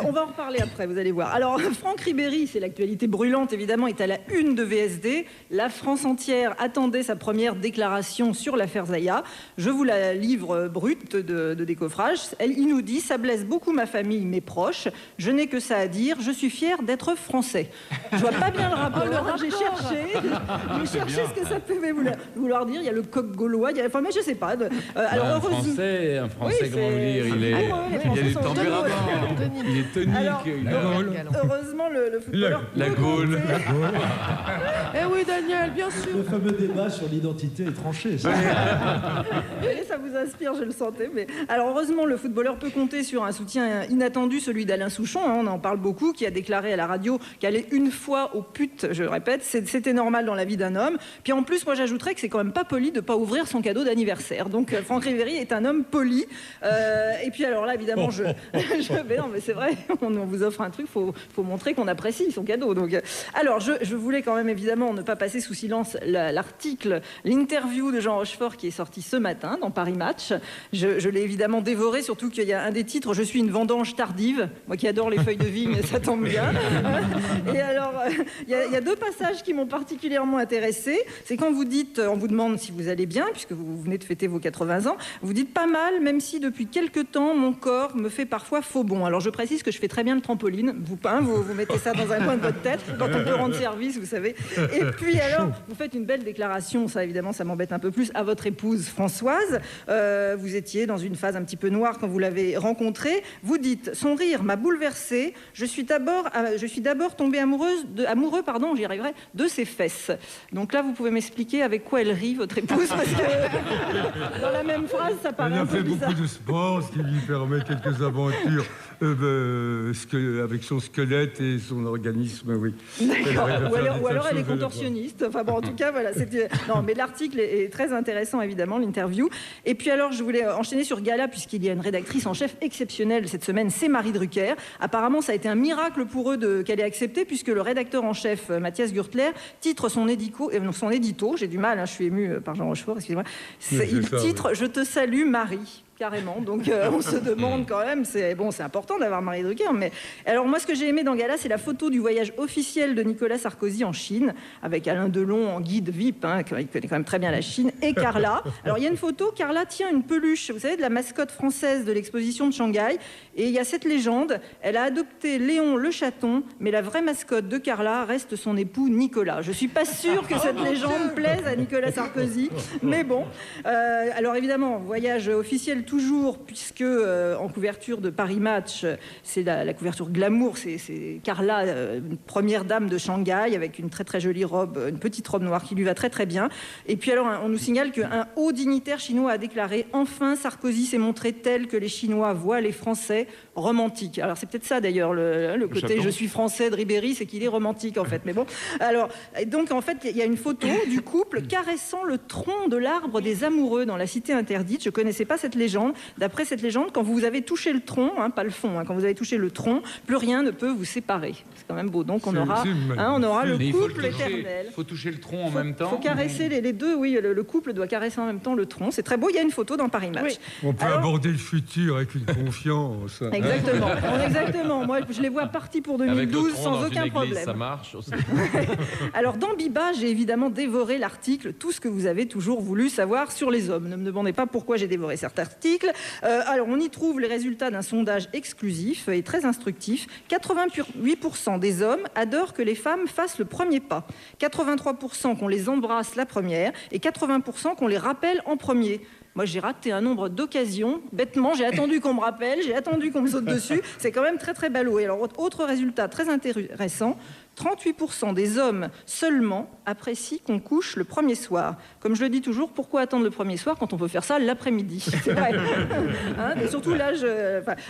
On va en reparler après, vous allez voir. Alors, Franck Ribéry, c'est l'actualité brûlante, évidemment, est à la une de VSD. La France entière attendait sa première déclaration sur l'affaire Zaya. Je vous la livre brute de décoffrage. Il nous dit « Ça blesse beaucoup ma famille, mes proches. Je n'ai que ça à dire. Je suis fier d'être français. » Je vois pas bien le rapport. J'ai cherché ce que ça pouvait vouloir dire. Il y a le coq gaulois. Enfin, mais je sais pas. Alors, un Français, comment vous dire, il a du tempérament. Il est tonique. Alors, heureusement, le footballeur... La Gaule. Eh oui, Daniel, bien sûr. Le fameux débat sur l'identité est tranché. Ça. Ça vous inspire, je le sentais. Mais... Alors, heureusement, le footballeur peut compter sur un soutien inattendu, celui d'Alain Souchon. Hein, on en parle beaucoup, qui a déclaré à la radio qu'aller une fois aux putes, je répète, c'était normal dans la vie d'un homme. Puis en plus, moi, j'ajouterais que c'est quand même pas poli de pas ouvrir son cadeau d'anniversaire. Donc, Franck Ribéry est un homme poli. Et puis, alors là, évidemment, mais non, mais c'est vrai, on vous offre un truc, faut montrer qu'on apprécie son cadeau. Donc, alors, je voulais quand même, évidemment, ne pas passer sous silence l'interview de Jean Rochefort qui est sorti ce matin. matin dans Paris Match. Je l'ai évidemment dévoré, surtout qu'il y a un des titres, je suis une vendange tardive. Moi qui adore les feuilles de vigne, ça tombe bien. Et alors, il y a deux passages qui m'ont particulièrement intéressée. C'est quand vous dites, on vous demande si vous allez bien, puisque vous venez de fêter vos 80 ans, vous dites pas mal, même si depuis quelques temps, mon corps me fait parfois faux bond. Alors je précise que je fais très bien le trampoline. Vous mettez ça dans un coin de votre tête, quand on peut rendre service, vous savez. Et puis alors, vous faites une belle déclaration, ça évidemment, ça m'embête un peu plus, à votre épouse Françoise. Vous étiez dans une phase un petit peu noire quand vous l'avez rencontrée. Vous dites, son rire m'a bouleversée. Je suis d'abord tombée amoureux, j'y arriverai, de ses fesses. Donc là, vous pouvez m'expliquer avec quoi elle rit, votre épouse, parce que dans la même phrase, ça paraît un peu bizarre. Elle a fait beaucoup de sport, ce qui lui permet quelques aventures avec son squelette et son organisme, oui. D'accord. Ou alors elle est contorsionniste. Enfin bon, en tout cas, voilà. Non, mais l'article est très intéressant, évidemment, l'interview. Et puis alors, je voulais enchaîner sur Gala, puisqu'il y a une rédactrice en chef exceptionnelle cette semaine, c'est Marie Drucker. Apparemment, ça a été un miracle pour eux qu'elle ait accepté, puisque le rédacteur en chef, Mathias Gürtler, titre son édito, j'ai du mal, je suis émue par Jean Rochefort, excusez-moi, il titre « Je te salue, Marie ». Carrément, donc on se demande quand même, c'est important d'avoir Marie Drucker, mais alors moi ce que j'ai aimé dans Gala, c'est la photo du voyage officiel de Nicolas Sarkozy en Chine, avec Alain Delon en guide VIP, il connaît quand même très bien la Chine, et Carla. Alors il y a une photo, Carla tient une peluche, vous savez, de la mascotte française de l'exposition de Shanghai, et il y a cette légende, elle a adopté Léon le chaton, mais la vraie mascotte de Carla reste son époux Nicolas. Je suis pas sûre que cette légende plaise à Nicolas Sarkozy, mais bon. Alors évidemment, voyage officiel toujours, puisque en couverture de Paris Match, c'est la couverture glamour, c'est Carla, première dame de Shanghai, avec une très très jolie robe, une petite robe noire qui lui va très très bien. Et puis alors, on nous signale qu'un haut dignitaire chinois a déclaré « Enfin, Sarkozy s'est montré tel que les Chinois voient les Français, romantiques ». Alors c'est peut-être ça d'ailleurs, le côté « je suis français » de Ribéry, c'est qu'il est romantique en fait. Mais bon, alors, donc en fait, il y a une photo du couple caressant le tronc de l'arbre des amoureux dans la cité interdite. Je connaissais pas cette légende. D'après cette légende, quand vous avez touché le tronc, pas le fond, quand vous avez touché le tronc, plus rien ne peut vous séparer. C'est quand même beau. Donc on aura le couple éternel. Il faut toucher le tronc en même temps. Il faut caresser les deux, oui, le couple doit caresser en même temps le tronc. C'est très beau, il y a une photo dans Paris Match. Oui. On peut aborder le futur avec une confiance. Exactement. Exactement. Moi, je les vois partis pour 2012 sans aucun problème. Ça marche aussi. Alors dans Biba, j'ai évidemment dévoré l'article, tout ce que vous avez toujours voulu savoir sur les hommes. Ne me demandez pas pourquoi j'ai dévoré cet article. Alors, on y trouve les résultats d'un sondage exclusif et très instructif. 88% des hommes adorent que les femmes fassent le premier pas. 83% qu'on les embrasse la première et 80% qu'on les rappelle en premier. Moi, j'ai raté un nombre d'occasions. Bêtement, j'ai attendu qu'on me rappelle, j'ai attendu qu'on me saute dessus. C'est quand même très, très ballot. Et alors, autre résultat très intéressant, 38% des hommes seulement apprécient qu'on couche le premier soir. Comme je le dis toujours, pourquoi attendre le premier soir quand on peut faire ça l'après-midi? C'est vrai. Et surtout l'âge...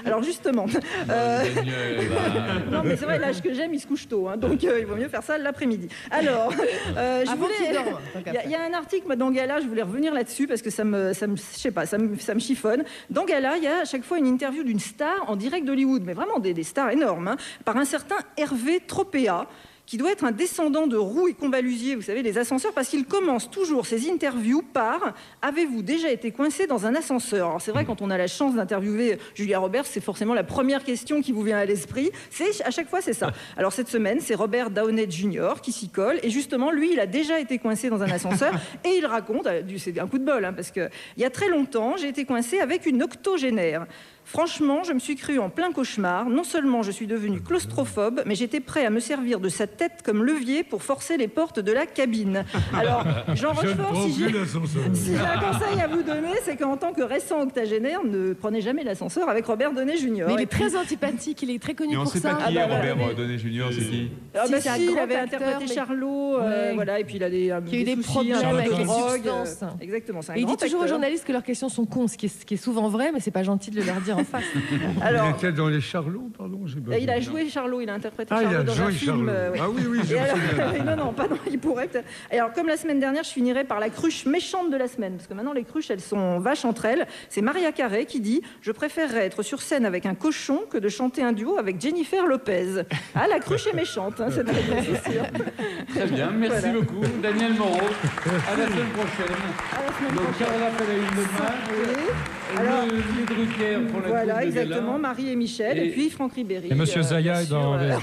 alors justement... non, mais c'est vrai, l'âge que j'aime, il se couche tôt. Donc il vaut mieux faire ça l'après-midi. Alors, il y a un article dans Gala, je voulais revenir là-dessus parce que ça me chiffonne. Dans Gala, il y a à chaque fois une interview d'une star en direct d'Hollywood, mais vraiment des stars énormes, par un certain Hervé Tropea, qui doit être un descendant de Roux et Combalusier, vous savez, les ascenseurs, parce qu'il commence toujours ses interviews par « Avez-vous déjà été coincé dans un ascenseur ?» Alors c'est vrai, quand on a la chance d'interviewer Julia Roberts, c'est forcément la première question qui vous vient à l'esprit. À chaque fois, c'est ça. Alors cette semaine, c'est Robert Downey Jr. qui s'y colle, et justement, lui, il a déjà été coincé dans un ascenseur, et il raconte, c'est un coup de bol, parce qu'il y a très longtemps, j'ai été coincé avec une octogénaire. Franchement, je me suis cru en plein cauchemar. Non seulement je suis devenu claustrophobe, mais j'étais prêt à me servir de sa tête comme levier pour forcer les portes de la cabine. Alors, Jean Rochefort, si j'ai un conseil à vous donner, c'est qu'en tant que récent octogénaire, ne prenez jamais l'ascenseur avec Robert Downey Jr. Mais il est très antipathique, il est très connu pour ça. On ne sait pas qui est Robert Downey Jr., c'est qui? Il avait interprété Charlot, voilà, et puis il a eu des problèmes avec les substances. Exactement, c'est un grand acteur. Il dit toujours aux journalistes que leurs questions sont cons, ce qui est souvent vrai, mais c'est pas gentil de le leur dire en face. Alors, il était dans les Charlots, pardon. Il a joué Charlot, il a interprété Charlot dans un film. Ah oui, oui, je Et me alors- souviens. non, pardon, il pourrait peut-être. Et alors, comme la semaine dernière, je finirai par la cruche méchante de la semaine, parce que maintenant, les cruches, elles sont vaches entre elles. C'est Maria Carré qui dit « Je préférerais être sur scène avec un cochon que de chanter un duo avec Jennifer Lopez. » Ah, la cruche est méchante, hein, cette réponse, c'est sûr. Très bien, merci Voilà. beaucoup. Daniel Moreau, à la semaine prochaine. Donc, Carola fait la une de match. Alors- Les Drucker pour la Voilà, coupe de exactement, gala. Marie et Michel, et, Et- puis Franck Ribéry. Et Monsieur Zaya bien est sûr, dans VSD.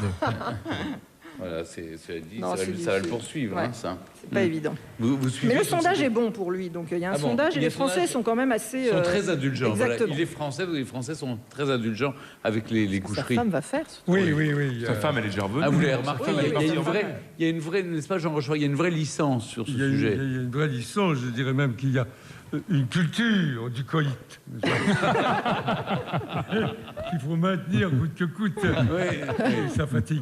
Voilà, c'est dit, Non, ça, c'est ça va le difficile. poursuivre, Ouais. hein, ça. C'est pas évident. Vous suivez Mais le sur sondage ce- est bon pour lui, donc il y a un Ah bon, sondage et il y a les Français sondage. sont quand même assez... Ils sont très indulgents. Voilà. Exactement. Il est français, les Français sont très indulgents avec les coucheries. Sa femme va faire. Oui, oui, oui. Sa femme, elle est déjà revenue. Ah, vous l'avez remarqué, Sa femme, elle est il y a partie une en vraie, vacances. il y a une vraie, n'est-ce pas, Jean Rochefort, il y a une vrae licence sur ce Il y a sujet. une vraie licence, je dirais même qu'il y a une culture du coït. Qu'il faut maintenir coûte que coûte. Et ça fatigue.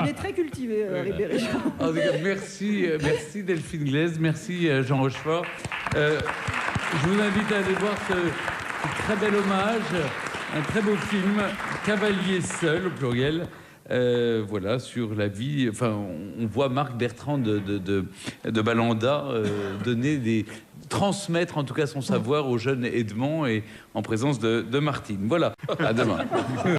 Il est très cultivé, Ribéry. En tout cas, merci, merci Delphine Glaise, merci Jean Rochefort. Je vous invite à aller voir ce très bel hommage, un très beau film, Cavalier seul au pluriel. Voilà, sur la vie. Enfin, on voit Marc Bertrand de Balanda transmettre en tout cas son savoir au jeune Edmond et en présence de Martine. Voilà, à demain.